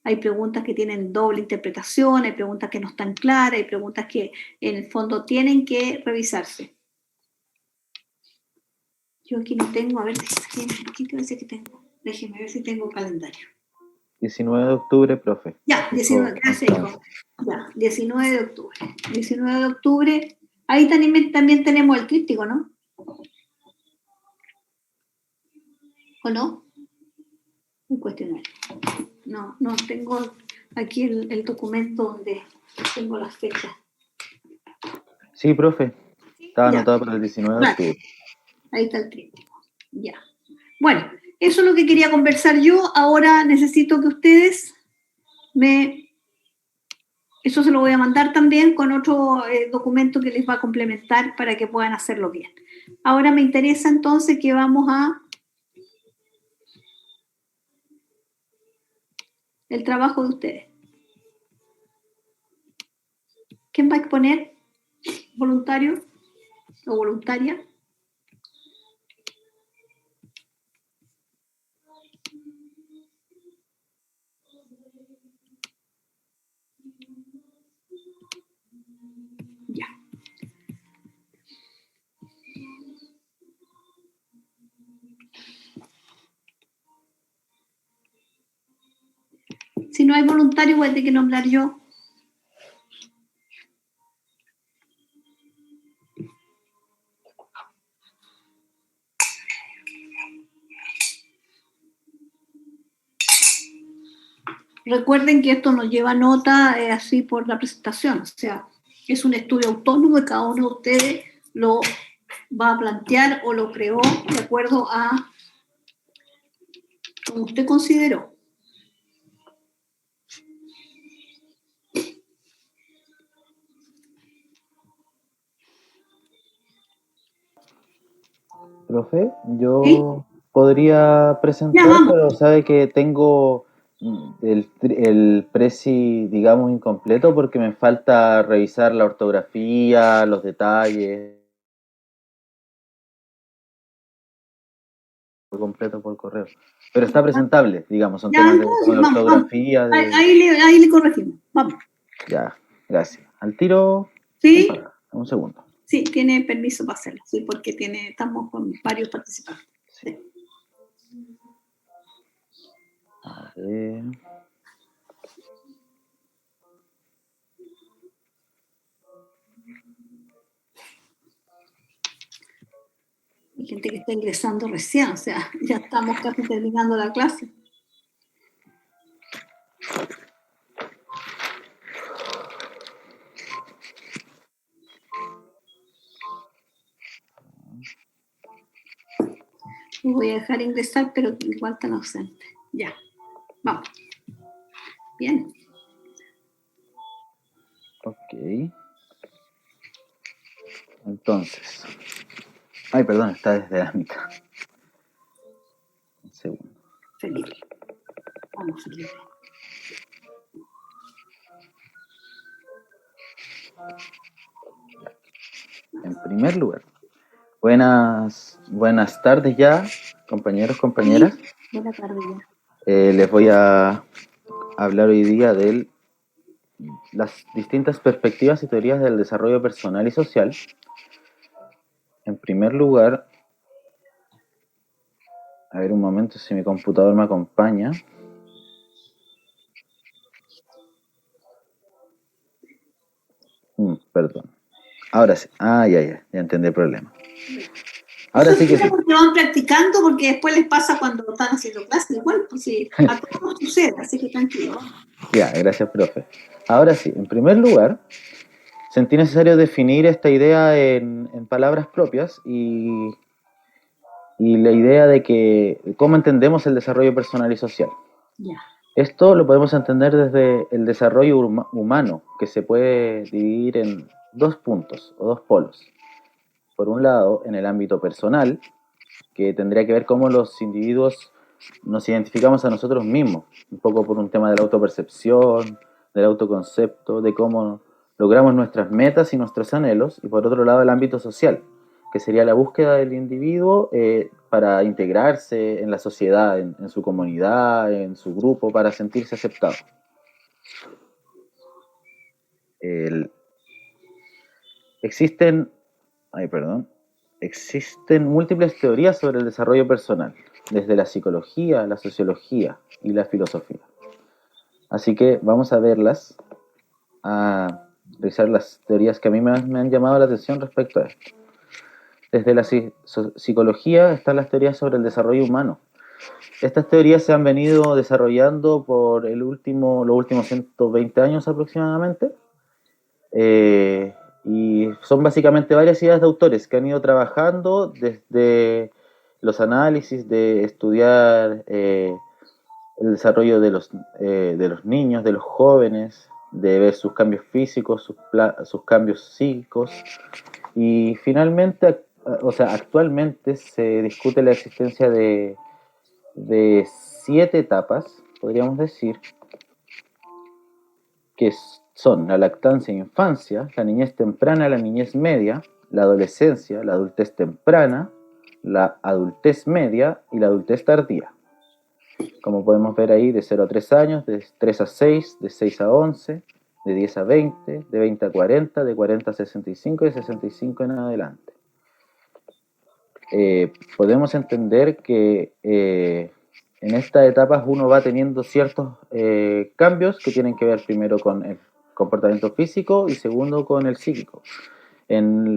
Hay preguntas que tienen doble interpretación, hay preguntas que no están claras, hay preguntas que en el fondo tienen que revisarse. Yo aquí no tengo, a ver, ¿qué te parece que tengo? Déjeme ver si tengo calendario. 19 de octubre, profe. Ya, 19, gracias, hijo. Ya, 19 de octubre. 19 de octubre. Ahí también tenemos el tríptico, ¿no? ¿O no? Un cuestionario. No tengo aquí el documento donde tengo las fechas. Sí, profe. Estaba Ya. anotado para el 19 de octubre. Ahí está el tríptico. Ya. Bueno, eso es lo que quería conversar yo. Ahora necesito que ustedes eso se lo voy a mandar también con otro documento que les va a complementar para que puedan hacerlo bien. Ahora me interesa entonces que vamos a el trabajo de ustedes. ¿Quién va a exponer? ¿Voluntario o voluntaria? Ya. Si no hay voluntario, voy a tener que nombrar yo. Recuerden que esto nos lleva nota así por la presentación, o sea, es un estudio autónomo y cada uno de ustedes lo va a plantear o lo creó de acuerdo a como usted consideró. Profe, yo ¿Sí? podría presentar, Ya, vamos. pero sabe que tengo el presi, digamos, incompleto porque me falta revisar la ortografía, los detalles. Por completo por correo. Pero está presentable, digamos, son Ya, temas como entonces, de vamos. ortografía, Ahí le corregimos. Vamos. Ya, gracias. Al tiro, ¿Sí? un segundo. Sí, tiene permiso para hacerlo, sí, porque estamos con varios participantes. Sí. Sí. Eh, Hay gente que está ingresando recién, o sea, ya estamos casi terminando la clase. Los voy a dejar ingresar, pero igual están ausentes. Ya, vamos. Bien. ok. Entonces. Ay, perdón, está desde la mitad. Un segundo. Felipe. Vamos, Felipe. En primer lugar, buenas tardes ya, compañeros, compañeras. Buena tarde ya. Les voy a hablar hoy día de las distintas perspectivas y teorías del desarrollo personal y social. En primer lugar, a ver un momento si mi computador me acompaña. Perdón. Ahora sí. Ya entendí el problema. Ahora eso sí que sí. Porque van practicando, porque después les pasa cuando están haciendo clases, igual, pues sí, a todos sucede, así que tranquilo. Ya, gracias, profe. Ahora sí, en primer lugar, sentí necesario definir esta idea en palabras propias y la idea de que cómo entendemos el desarrollo personal y social. Ya. Esto lo podemos entender desde el desarrollo humano, que se puede dividir en dos puntos o dos polos. Por un lado, en el ámbito personal, que tendría que ver cómo los individuos nos identificamos a nosotros mismos, un poco por un tema de la autopercepción, del autoconcepto, de cómo logramos nuestras metas y nuestros anhelos, y por otro lado el ámbito social, que sería la búsqueda del individuo para integrarse en la sociedad, en su comunidad, en su grupo, para sentirse aceptado. Existen múltiples teorías sobre el desarrollo personal, desde la psicología, la sociología y la filosofía. Así que vamos a verlas, a revisar las teorías que a mí me han llamado la atención respecto a esto. Desde la psicología están las teorías sobre el desarrollo humano. Estas teorías se han venido desarrollando por los últimos 120 años aproximadamente. Y son básicamente varias ideas de autores que han ido trabajando desde los análisis de estudiar el desarrollo de los niños, de los jóvenes, de ver sus cambios físicos, sus cambios psíquicos, y finalmente, actualmente se discute la existencia de 7 etapas, podríamos decir, que son la lactancia e infancia, la niñez temprana, la niñez media, la adolescencia, la adultez temprana, la adultez media y la adultez tardía. Como podemos ver ahí, de 0 a 3 años, de 3 a 6, de 6 a 11, de 10 a 20, de 20 a 40, de 40 a 65 y de 65 en adelante. Podemos entender que en estas etapas uno va teniendo ciertos cambios que tienen que ver primero con el comportamiento físico y segundo con el psíquico.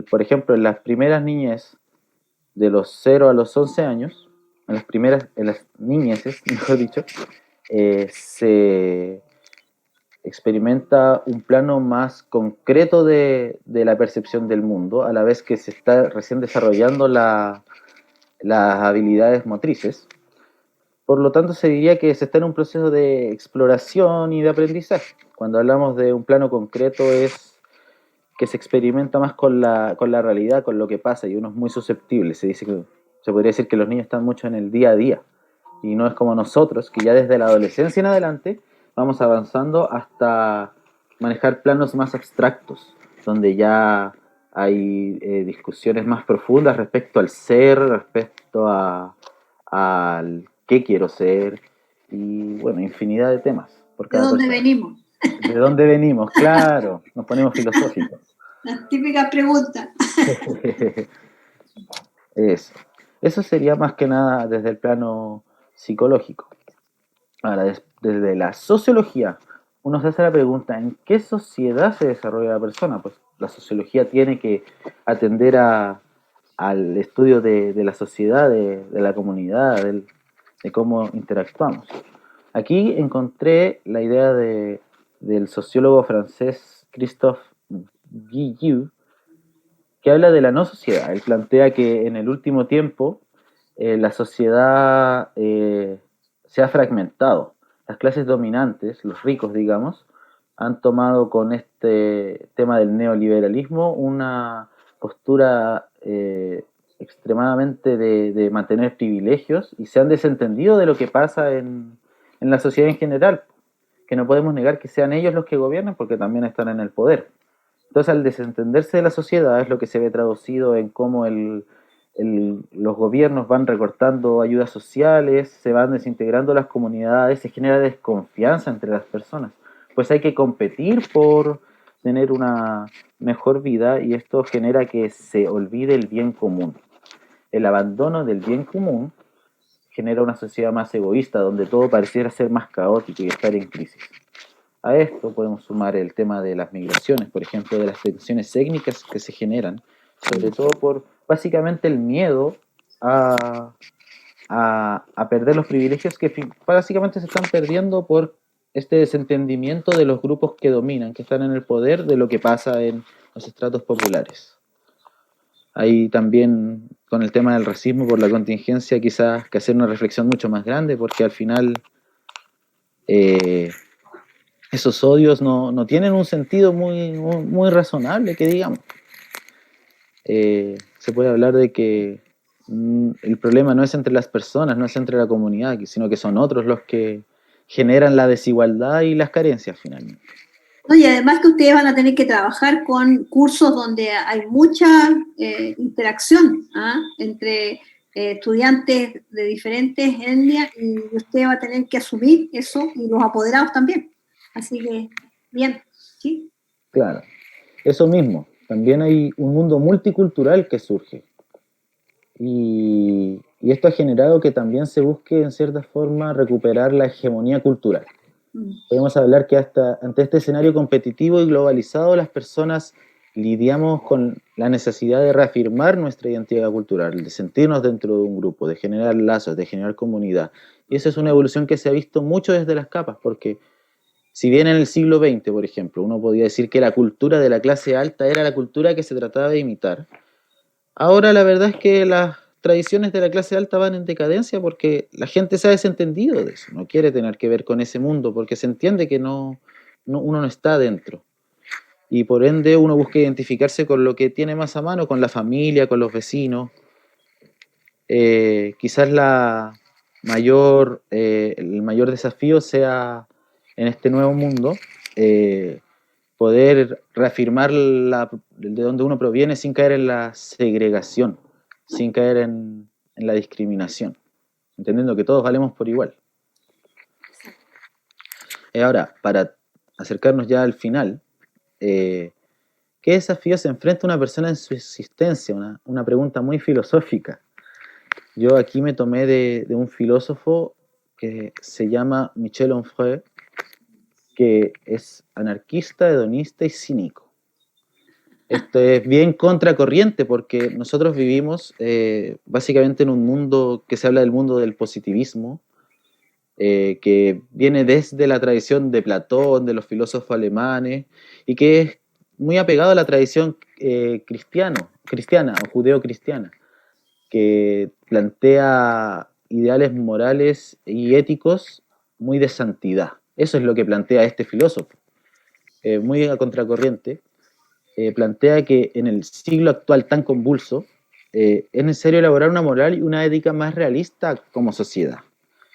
Por ejemplo, en las primeras niñez, de los 0 a los 11 años, en las niñeces, mejor dicho, se experimenta un plano más concreto de la percepción del mundo, a la vez que se está recién desarrollando las habilidades motrices. Por lo tanto, se diría que se está en un proceso de exploración y de aprendizaje. Cuando hablamos de un plano concreto es que se experimenta más con la realidad, con lo que pasa, y uno es muy susceptible. Se podría decir que los niños están mucho en el día a día, y no es como nosotros, que ya desde la adolescencia en adelante vamos avanzando hasta manejar planos más abstractos, donde ya hay discusiones más profundas respecto al ser, respecto al qué quiero ser, y bueno, infinidad de temas. ¿De dónde venimos? ¿De dónde venimos? Claro, nos ponemos filosóficos. La típica pregunta. Eso sería más que nada desde el plano psicológico. Ahora, desde la sociología, uno se hace la pregunta, ¿en qué sociedad se desarrolla la persona? Pues la sociología tiene que atender al estudio de la sociedad, de la comunidad, de cómo interactuamos. Aquí encontré la idea del sociólogo francés Christophe Guilloux, que habla de la no sociedad. Él plantea que en el último tiempo la sociedad se ha fragmentado. Las clases dominantes, los ricos, digamos, han tomado con este tema del neoliberalismo una postura extremadamente de mantener privilegios y se han desentendido de lo que pasa en la sociedad en general, que no podemos negar que sean ellos los que gobiernan porque también están en el poder. Entonces, al desentenderse de la sociedad, es lo que se ve traducido en cómo los gobiernos van recortando ayudas sociales, se van desintegrando las comunidades, se genera desconfianza entre las personas. Pues hay que competir por tener una mejor vida y esto genera que se olvide el bien común. El abandono del bien común genera una sociedad más egoísta, donde todo pareciera ser más caótico y estar en crisis. A esto podemos sumar el tema de las migraciones, por ejemplo, de las tensiones étnicas que se generan, sobre todo por básicamente el miedo a perder los privilegios que básicamente se están perdiendo por este desentendimiento de los grupos que dominan, que están en el poder, de lo que pasa en los estratos populares. Hay también con el tema del racismo por la contingencia quizás que hacer una reflexión mucho más grande, porque al final esos odios no tienen un sentido muy razonable, que digamos. Se puede hablar de que el problema no es entre las personas, no es entre la comunidad, sino que son otros los que generan la desigualdad y las carencias finalmente. No, y además que ustedes van a tener que trabajar con cursos donde hay mucha interacción entre estudiantes de diferentes etnias y usted va a tener que asumir eso y los apoderados también. Así que, bien, ¿sí? Claro, eso mismo. También hay un mundo multicultural que surge. Y esto ha generado que también se busque, en cierta forma, recuperar la hegemonía cultural. Podemos hablar que ante este escenario competitivo y globalizado, las personas lidiamos con la necesidad de reafirmar nuestra identidad cultural, de sentirnos dentro de un grupo, de generar lazos, de generar comunidad. Y esa es una evolución que se ha visto mucho desde las capas, porque si bien en el siglo XX, por ejemplo, uno podía decir que la cultura de la clase alta era la cultura que se trataba de imitar, ahora la verdad es que las tradiciones de la clase alta van en decadencia porque la gente se ha desentendido de eso, no quiere tener que ver con ese mundo porque se entiende que uno no está dentro. Y por ende uno busca identificarse con lo que tiene más a mano, con la familia, con los vecinos. Quizás el mayor desafío sea en este nuevo mundo poder reafirmar de dónde uno proviene sin caer en la segregación, sin caer en la discriminación, entendiendo que todos valemos por igual. Ahora, para acercarnos ya al final, ¿qué desafíos se enfrenta una persona en su existencia? Una pregunta muy filosófica. Yo aquí me tomé de un filósofo que se llama Michel Onfray, que es anarquista, hedonista y cínico. Esto es bien contracorriente porque nosotros vivimos básicamente en un mundo que se habla del mundo del positivismo, que viene desde la tradición de Platón, de los filósofos alemanes, y que es muy apegado a la tradición cristiana o judeo-cristiana, que plantea ideales morales y éticos muy de santidad. Eso es lo que plantea este filósofo, muy a contracorriente. Plantea que en el siglo actual tan convulso es necesario elaborar una moral y una ética más realista como sociedad,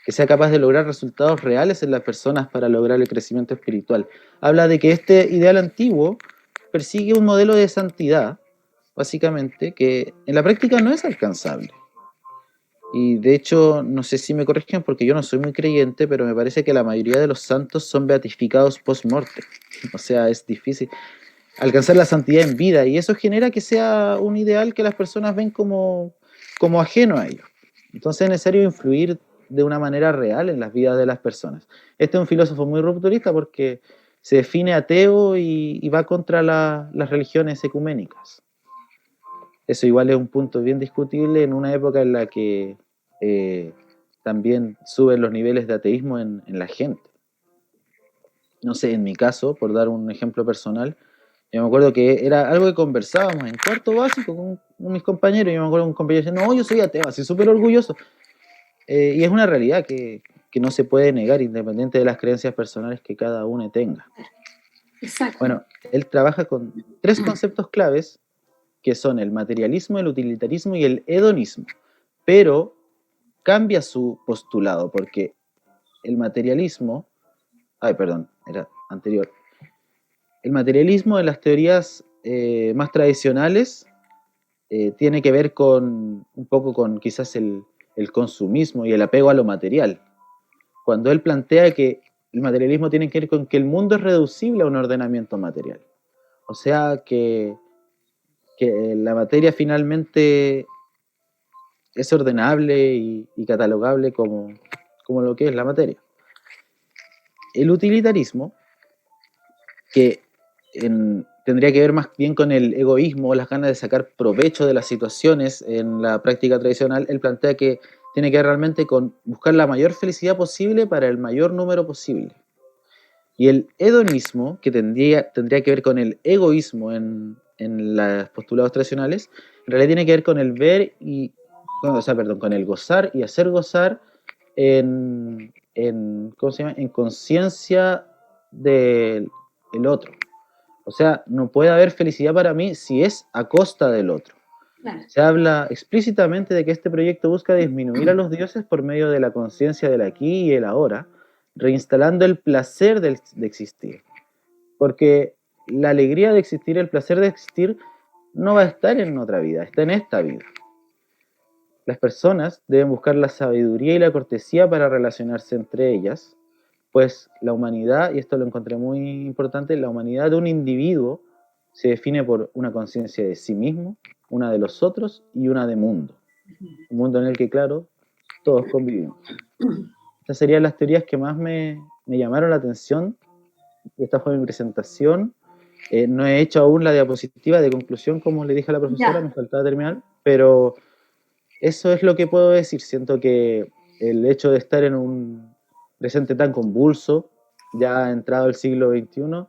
que sea capaz de lograr resultados reales en las personas para lograr el crecimiento espiritual. Habla de que este ideal antiguo persigue un modelo de santidad, básicamente, que en la práctica no es alcanzable. Y de hecho, no sé si me corrigen porque yo no soy muy creyente, pero me parece que la mayoría de los santos son beatificados post-mortem. O sea, es difícil alcanzar la santidad en vida y eso genera que sea un ideal que las personas ven como ajeno a ellos. Entonces es necesario influir de una manera real en las vidas de las personas. Este es un filósofo muy rupturista porque se define ateo y va contra las religiones ecuménicas. Eso igual es un punto bien discutible en una época en la que también suben los niveles de ateísmo en la gente. No sé, en mi caso, por dar un ejemplo personal, yo me acuerdo que era algo que conversábamos en cuarto básico con mis compañeros, y yo me acuerdo que un compañero decía, no, yo soy ateo, así súper orgulloso. Y es una realidad que no se puede negar, independiente de las creencias personales que cada uno tenga. Exacto. Bueno, él trabaja con 3 conceptos claves, que son el materialismo, el utilitarismo y el hedonismo, pero cambia su postulado, porque el materialismo, era anterior, el materialismo en las teorías más tradicionales tiene que ver con un poco con quizás el consumismo y el apego a lo material. Cuando él plantea que el materialismo tiene que ver con que el mundo es reducible a un ordenamiento material. O sea que la materia finalmente es ordenable y catalogable como lo que es la materia. El utilitarismo, que tendría que ver más bien con el egoísmo, las ganas de sacar provecho de las situaciones en la práctica tradicional, él plantea que tiene que ver realmente con buscar la mayor felicidad posible para el mayor número posible. Y el hedonismo, que tendría que ver con el egoísmo en los postulados tradicionales, en realidad tiene que ver con el ver con el gozar y hacer gozar en conciencia del otro. O sea, no puede haber felicidad para mí si es a costa del otro. Claro. Se habla explícitamente de que este proyecto busca disminuir a los dioses por medio de la conciencia del aquí y el ahora, reinstalando el placer de existir. Porque la alegría de existir, el placer de existir, no va a estar en otra vida, está en esta vida. Las personas deben buscar la sabiduría y la cortesía para relacionarse entre ellas, pues la humanidad, y esto lo encontré muy importante, la humanidad de un individuo se define por una conciencia de sí mismo, una de los otros y una de mundo. Un mundo en el que, claro, todos convivimos. Estas serían las teorías que más me llamaron la atención. Esta fue mi presentación. No he hecho aún la diapositiva de conclusión, como le dije a la profesora, me faltaba terminar, pero eso es lo que puedo decir. Siento que el hecho de estar en un presente tan convulso, ya entrado el siglo XXI,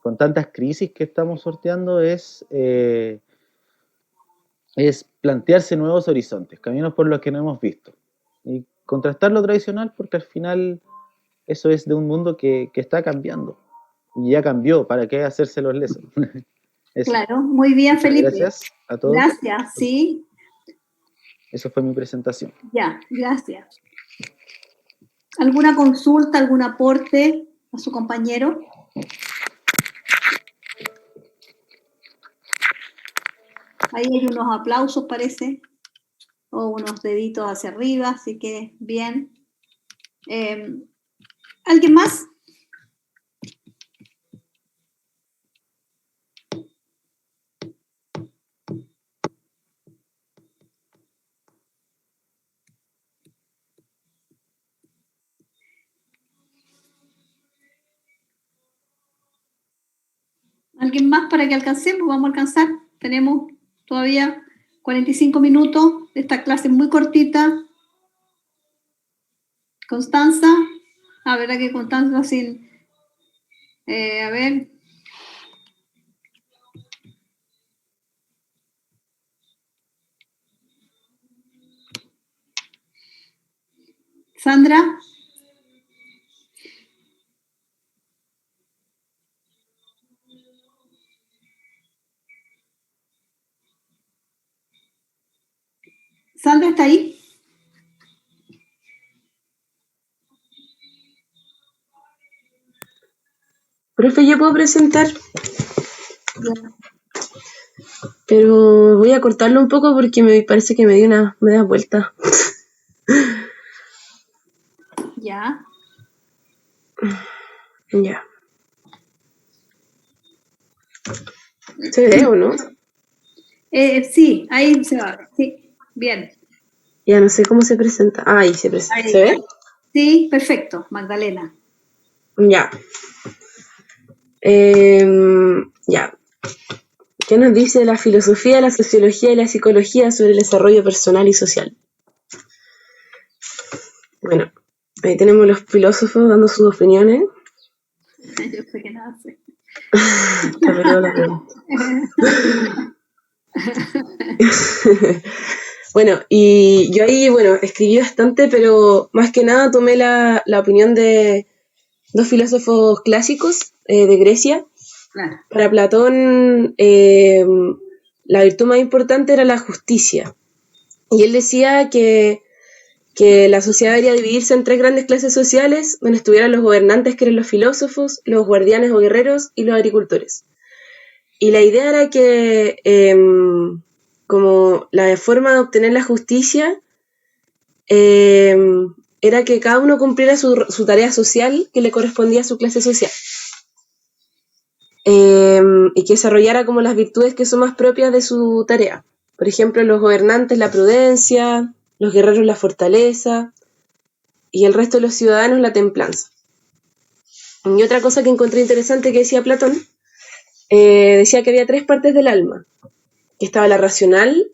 con tantas crisis que estamos sorteando, es plantearse nuevos horizontes, caminos por los que no hemos visto. Y contrastar lo tradicional, porque al final eso es de un mundo que está cambiando. Y ya cambió, ¿para qué hacerse los lesos? Claro, muy bien, Muchas Felipe. gracias a todos. Gracias, sí. Eso fue mi presentación. Ya, gracias. ¿Alguna consulta, algún aporte a su compañero? Ahí hay unos aplausos, parece, o unos deditos hacia arriba, así que bien. ¿Alguien más? ¿Alguien más para que alcancemos? Vamos a alcanzar. Tenemos todavía 45 minutos de esta clase muy cortita. Constanza. ¿Verdad que Constanza sin... a ver. Sandra. ¿Sandra está ahí? Profe, yo puedo presentar, Ya. pero voy a cortarlo un poco porque me parece que me dio una media vuelta. Ya. Ya. ¿Se ve o no? Sí, ahí se va. Sí, bien. Ya no sé cómo se presenta. Ah, ahí se presenta. Ahí. ¿Se ve? Sí, perfecto, Magdalena. Ya. Ya. ¿Qué nos dice la filosofía, la sociología y la psicología sobre el desarrollo personal y social? Bueno, ahí tenemos los filósofos dando sus opiniones. Yo sé que nada sé. Está peluda la pregunta. Bueno, y yo ahí, escribí bastante, pero más que nada tomé la opinión de dos filósofos clásicos de Grecia. Claro. Para Platón, la virtud más importante era la justicia. Y él decía que la sociedad debería dividirse en tres grandes clases sociales, donde estuvieran los gobernantes, que eran los filósofos, los guardianes o guerreros, y los agricultores. Y la idea era que, como la forma de obtener la justicia, era que cada uno cumpliera su tarea social que le correspondía a su clase social. Y que desarrollara como las virtudes que son más propias de su tarea. Por ejemplo, los gobernantes la prudencia, los guerreros la fortaleza y el resto de los ciudadanos la templanza. Y otra cosa que encontré interesante que decía Platón, decía que había tres partes del alma, que estaba la racional,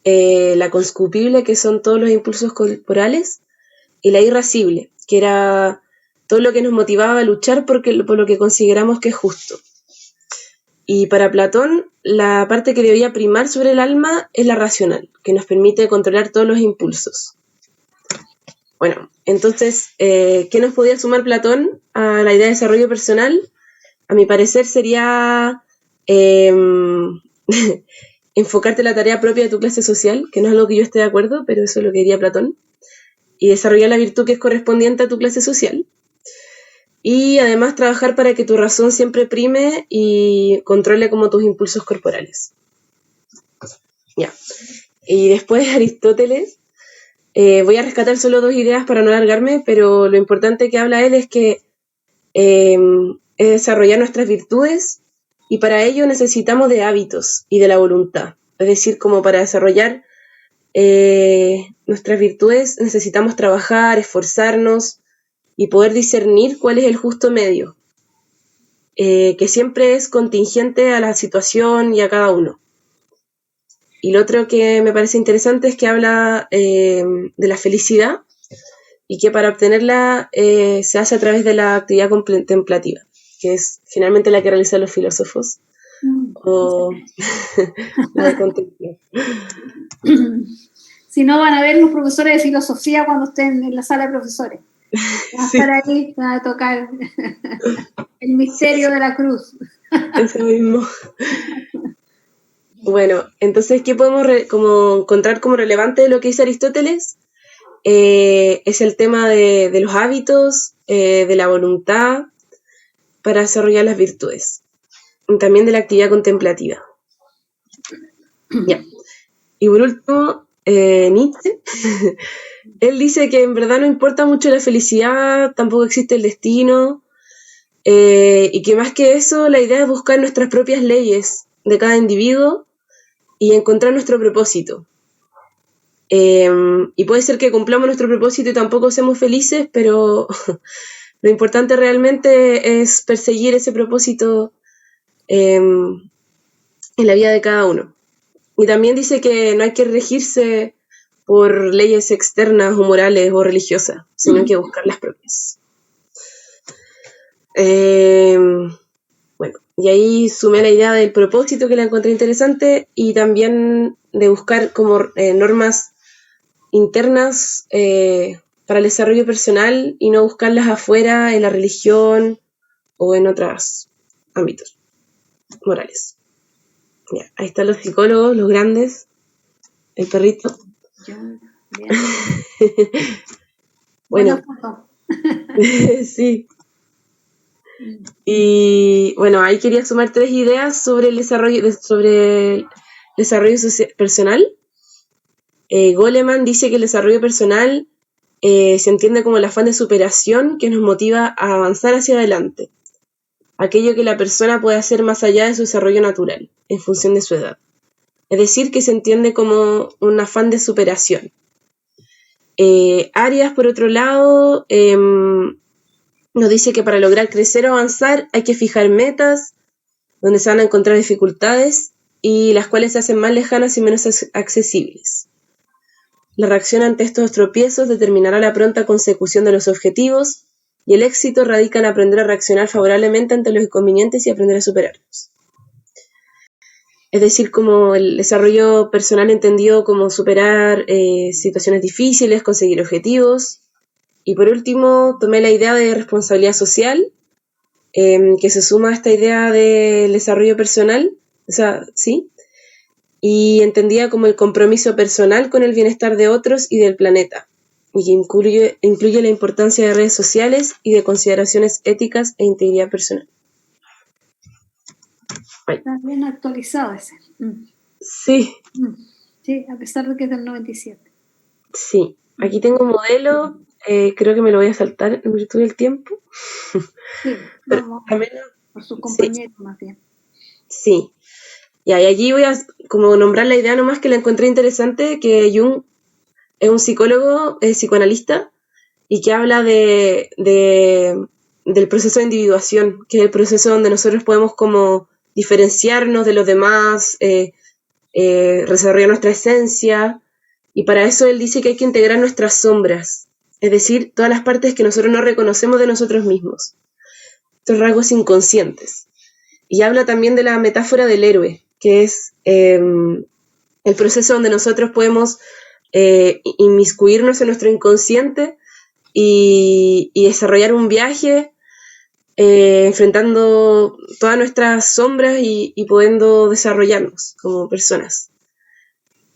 la conscupible, que son todos los impulsos corporales, y la irascible, que era todo lo que nos motivaba a luchar por lo que consideramos que es justo. Y para Platón, la parte que debía primar sobre el alma es la racional, que nos permite controlar todos los impulsos. Bueno, entonces, ¿qué nos podía sumar Platón a la idea de desarrollo personal? A mi parecer sería enfocarte en la tarea propia de tu clase social, que no es algo que yo esté de acuerdo, pero eso es lo que diría Platón, y desarrollar la virtud que es correspondiente a tu clase social. Y además trabajar para que tu razón siempre prime y controle como tus impulsos corporales. Ya. Y después Aristóteles, voy a rescatar solo dos ideas para no alargarme, pero lo importante que habla él es que es desarrollar nuestras virtudes, y para ello necesitamos de hábitos y de la voluntad. Es decir, como para desarrollar nuestras virtudes necesitamos trabajar, esforzarnos y poder discernir cuál es el justo medio, que siempre es contingente a la situación y a cada uno. Y lo otro que me parece interesante es que habla de la felicidad, y que para obtenerla se hace a través de la actividad contemplativa, que es finalmente la que realizan los filósofos, o la de contemplar. Si no, van a ver los profesores de filosofía cuando estén en la sala de profesores. Van a estar ahí, van a tocar el misterio de la cruz. Eso mismo. Bueno, entonces, ¿qué podemos encontrar como relevante de lo que dice Aristóteles? Es el tema de los hábitos, de la voluntad para desarrollar las virtudes, y también de la actividad contemplativa. Ya. Y por último, Nietzsche, él dice que en verdad no importa mucho la felicidad, tampoco existe el destino, y que más que eso, la idea es buscar nuestras propias leyes de cada individuo y encontrar nuestro propósito. Y puede ser que cumplamos nuestro propósito y tampoco seamos felices, pero lo importante realmente es perseguir ese propósito en la vida de cada uno. Y también dice que no hay que regirse por leyes externas o morales o religiosas, sino que buscar las propias. Bueno, y ahí sumé la idea del propósito, que la encontré interesante, y también de buscar como normas internas para el desarrollo personal y no buscarlas afuera en la religión o en otros ámbitos morales. Ya, ahí están los psicólogos, los grandes, el perrito. Bueno, sí. Y bueno, ahí quería sumar tres ideas sobre el desarrollo personal. Goleman dice que el desarrollo personal se entiende como el afán de superación que nos motiva a avanzar hacia adelante, aquello que la persona puede hacer más allá de su desarrollo natural, en función de su edad. Es decir, que se entiende como un afán de superación, Arias, por otro lado, nos dice que para lograr crecer o avanzar hay que fijar metas donde se van a encontrar dificultades y las cuales se hacen más lejanas y menos accesibles. La reacción ante estos tropiezos determinará la pronta consecución de los objetivos y el éxito radica en aprender a reaccionar favorablemente ante los inconvenientes y aprender a superarlos. Es decir, como el desarrollo personal entendido como superar situaciones difíciles, conseguir objetivos. Y por último, tomé la idea de responsabilidad social, que se suma a esta idea del desarrollo personal, o sea, sí, y entendía como el compromiso personal con el bienestar de otros y del planeta, y que incluye la importancia de redes sociales y de consideraciones éticas e integridad personal. Está bien actualizado ese. Sí. Sí, a pesar de que es del 97. Sí, aquí tengo un modelo, creo que me lo voy a saltar en virtud del tiempo. Sí, vamos por sus compañeros más bien. Sí, y allí voy a como nombrar la idea nomás que la encontré interesante, que Jung es un psicólogo, es psicoanalista, y que habla del proceso de individuación, que es el proceso donde nosotros podemos como diferenciarnos de los demás, desarrollar nuestra esencia, y para eso él dice que hay que integrar nuestras sombras, es decir, todas las partes que nosotros no reconocemos de nosotros mismos, estos rasgos inconscientes. Y habla también de la metáfora del héroe, que es el proceso donde nosotros podemos inmiscuirnos en nuestro inconsciente y desarrollar un viaje enfrentando todas nuestras sombras y pudiendo desarrollarnos como personas.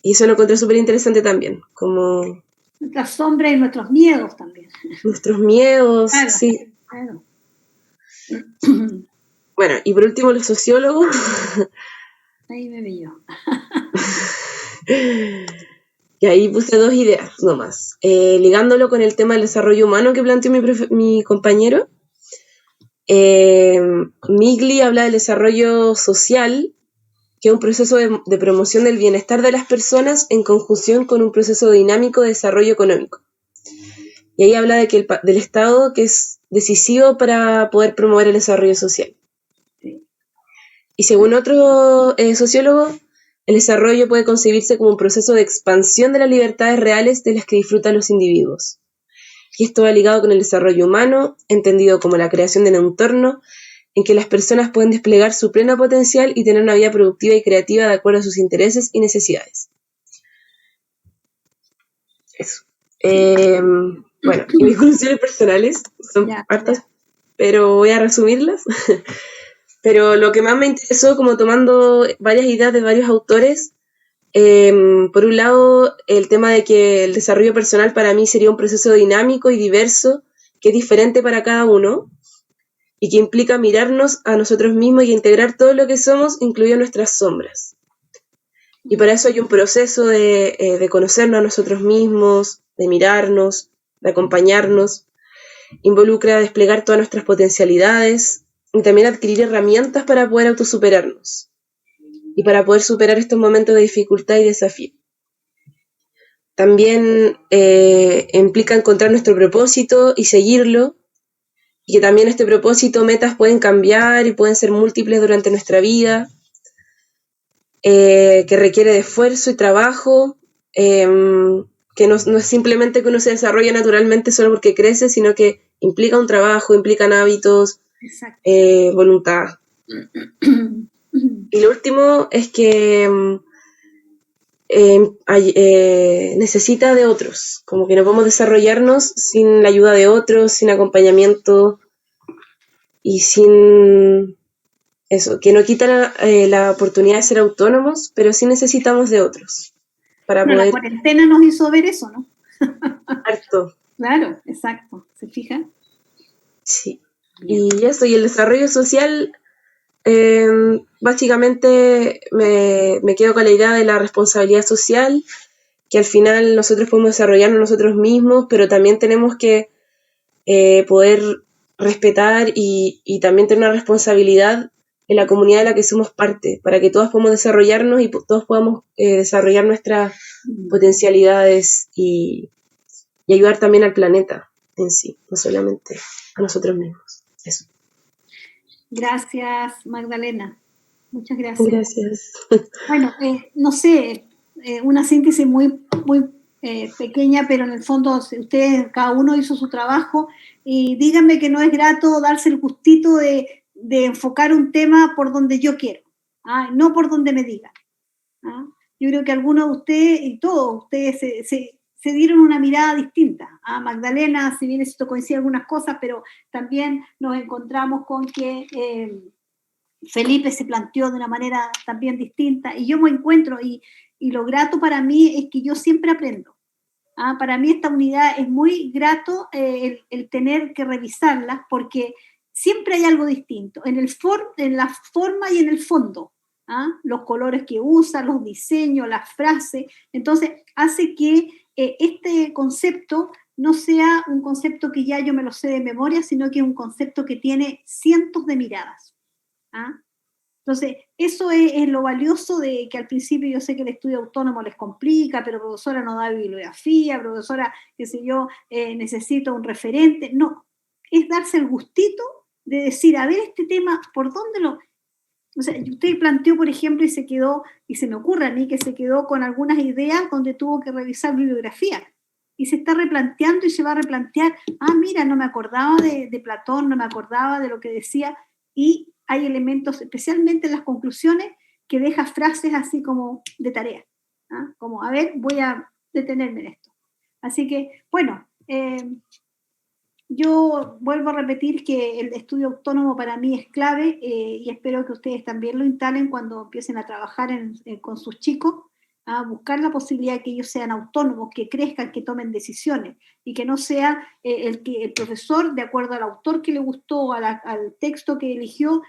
Y eso lo encontré súper interesante también, como... Nuestras sombras y nuestros miedos también. Nuestros miedos, claro, sí. Claro. Bueno, y por último los sociólogos. Ahí me vi yo. Y ahí puse 2 ideas nomás. Ligándolo con el tema del desarrollo humano que planteó mi compañero. Migli habla del desarrollo social, que es un proceso de promoción del bienestar de las personas en conjunción con un proceso dinámico de desarrollo económico. Y ahí habla del Estado, que es decisivo para poder promover el desarrollo social. Sí. Y según otro sociólogo, el desarrollo puede concebirse como un proceso de expansión de las libertades reales de las que disfrutan los individuos. Y esto va ligado con el desarrollo humano, entendido como la creación de un entorno en que las personas pueden desplegar su pleno potencial y tener una vida productiva y creativa de acuerdo a sus intereses y necesidades. Eso. Bueno, y mis conclusiones personales son hartas, pero voy a resumirlas. Pero lo que más me interesó, como tomando varias ideas de varios autores, por un lado, el tema de que el desarrollo personal para mí sería un proceso dinámico y diverso, que es diferente para cada uno, y que implica mirarnos a nosotros mismos y integrar todo lo que somos, incluido nuestras sombras. Y para eso hay un proceso de conocernos a nosotros mismos, de mirarnos, de acompañarnos. Involucra desplegar todas nuestras potencialidades y también adquirir herramientas para poder autosuperarnos y para poder superar estos momentos de dificultad y desafío. También implica encontrar nuestro propósito y seguirlo, y que también este propósito, metas pueden cambiar y pueden ser múltiples durante nuestra vida, que requiere de esfuerzo y trabajo, que no es simplemente que uno se desarrolla naturalmente solo porque crece, sino que implica un trabajo, implican hábitos, voluntad. Y lo último es que necesita de otros, como que no podemos desarrollarnos sin la ayuda de otros, sin acompañamiento y sin eso, que no quita la oportunidad de ser autónomos, pero sí necesitamos de otros para poder... La cuarentena nos hizo ver eso, ¿no? Harto. Claro, exacto, ¿se fijan? Sí. Bien. Y eso, y el desarrollo social, básicamente me quedo con la idea de la responsabilidad social, que al final nosotros podemos desarrollarnos nosotros mismos, pero también tenemos que poder respetar y también tener una responsabilidad en la comunidad de la que somos parte, para que todos podamos desarrollarnos y todos podamos desarrollar nuestras potencialidades y y ayudar también al planeta en sí, no solamente a nosotros mismos. Eso. Gracias, Magdalena. Muchas gracias. Gracias. Bueno, no sé, una síntesis muy, muy pequeña, pero en el fondo ustedes, cada uno hizo su trabajo, y díganme que no es grato darse el gustito de enfocar un tema por donde yo quiero, no por donde me digan. Yo creo que algunos de ustedes, y todos ustedes, se dieron una mirada distinta. Magdalena, si bien esto coincide algunas cosas, pero también nos encontramos con que Felipe se planteó de una manera también distinta, y yo me encuentro, y lo grato para mí es que yo siempre aprendo. Para mí esta unidad es muy grato, el tener que revisarla, porque siempre hay algo distinto, en la forma y en el fondo. Los colores que usa, los diseños, las frases, entonces hace que este concepto no sea un concepto que ya yo me lo sé de memoria, sino que es un concepto que tiene cientos de miradas. Entonces, eso es lo valioso, de que al principio yo sé que el estudio autónomo les complica, pero profesora no da bibliografía, profesora, qué sé yo, necesito un referente. No, es darse el gustito de decir, a ver, este tema, ¿por dónde lo...? O sea, usted planteó, por ejemplo, y se quedó, y se me ocurre a mí que se quedó con algunas ideas donde tuvo que revisar bibliografía, y se está replanteando y se va a replantear, mira, no me acordaba de Platón, no me acordaba de lo que decía, y hay elementos, especialmente en las conclusiones, que deja frases así como de tarea, como, a ver, voy a detenerme en esto. Así que, bueno, yo vuelvo a repetir que el estudio autónomo para mí es clave, y espero que ustedes también lo instalen cuando empiecen a trabajar con sus chicos, a buscar la posibilidad de que ellos sean autónomos, que crezcan, que tomen decisiones, y que no sea el profesor, de acuerdo al autor que le gustó, al texto que eligió,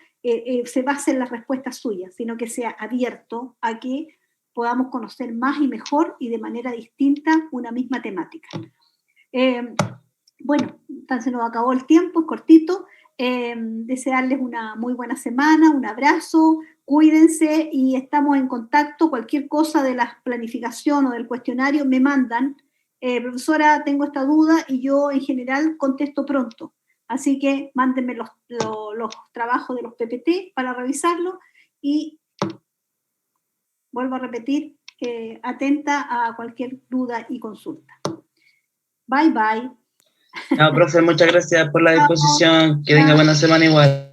se base en las respuestas suyas, sino que sea abierto a que podamos conocer más y mejor y de manera distinta una misma temática. Bueno, se nos acabó el tiempo, es cortito. Desearles una muy buena semana, un abrazo, cuídense, y estamos en contacto. Cualquier cosa de la planificación o del cuestionario me mandan, profesora, tengo esta duda, y yo en general contesto pronto. Así que mándenme los trabajos de los PPT para revisarlo, y vuelvo a repetir, atenta a cualquier duda y consulta. Bye, bye. No, profe, muchas gracias por la disposición. Que tenga buena semana igual.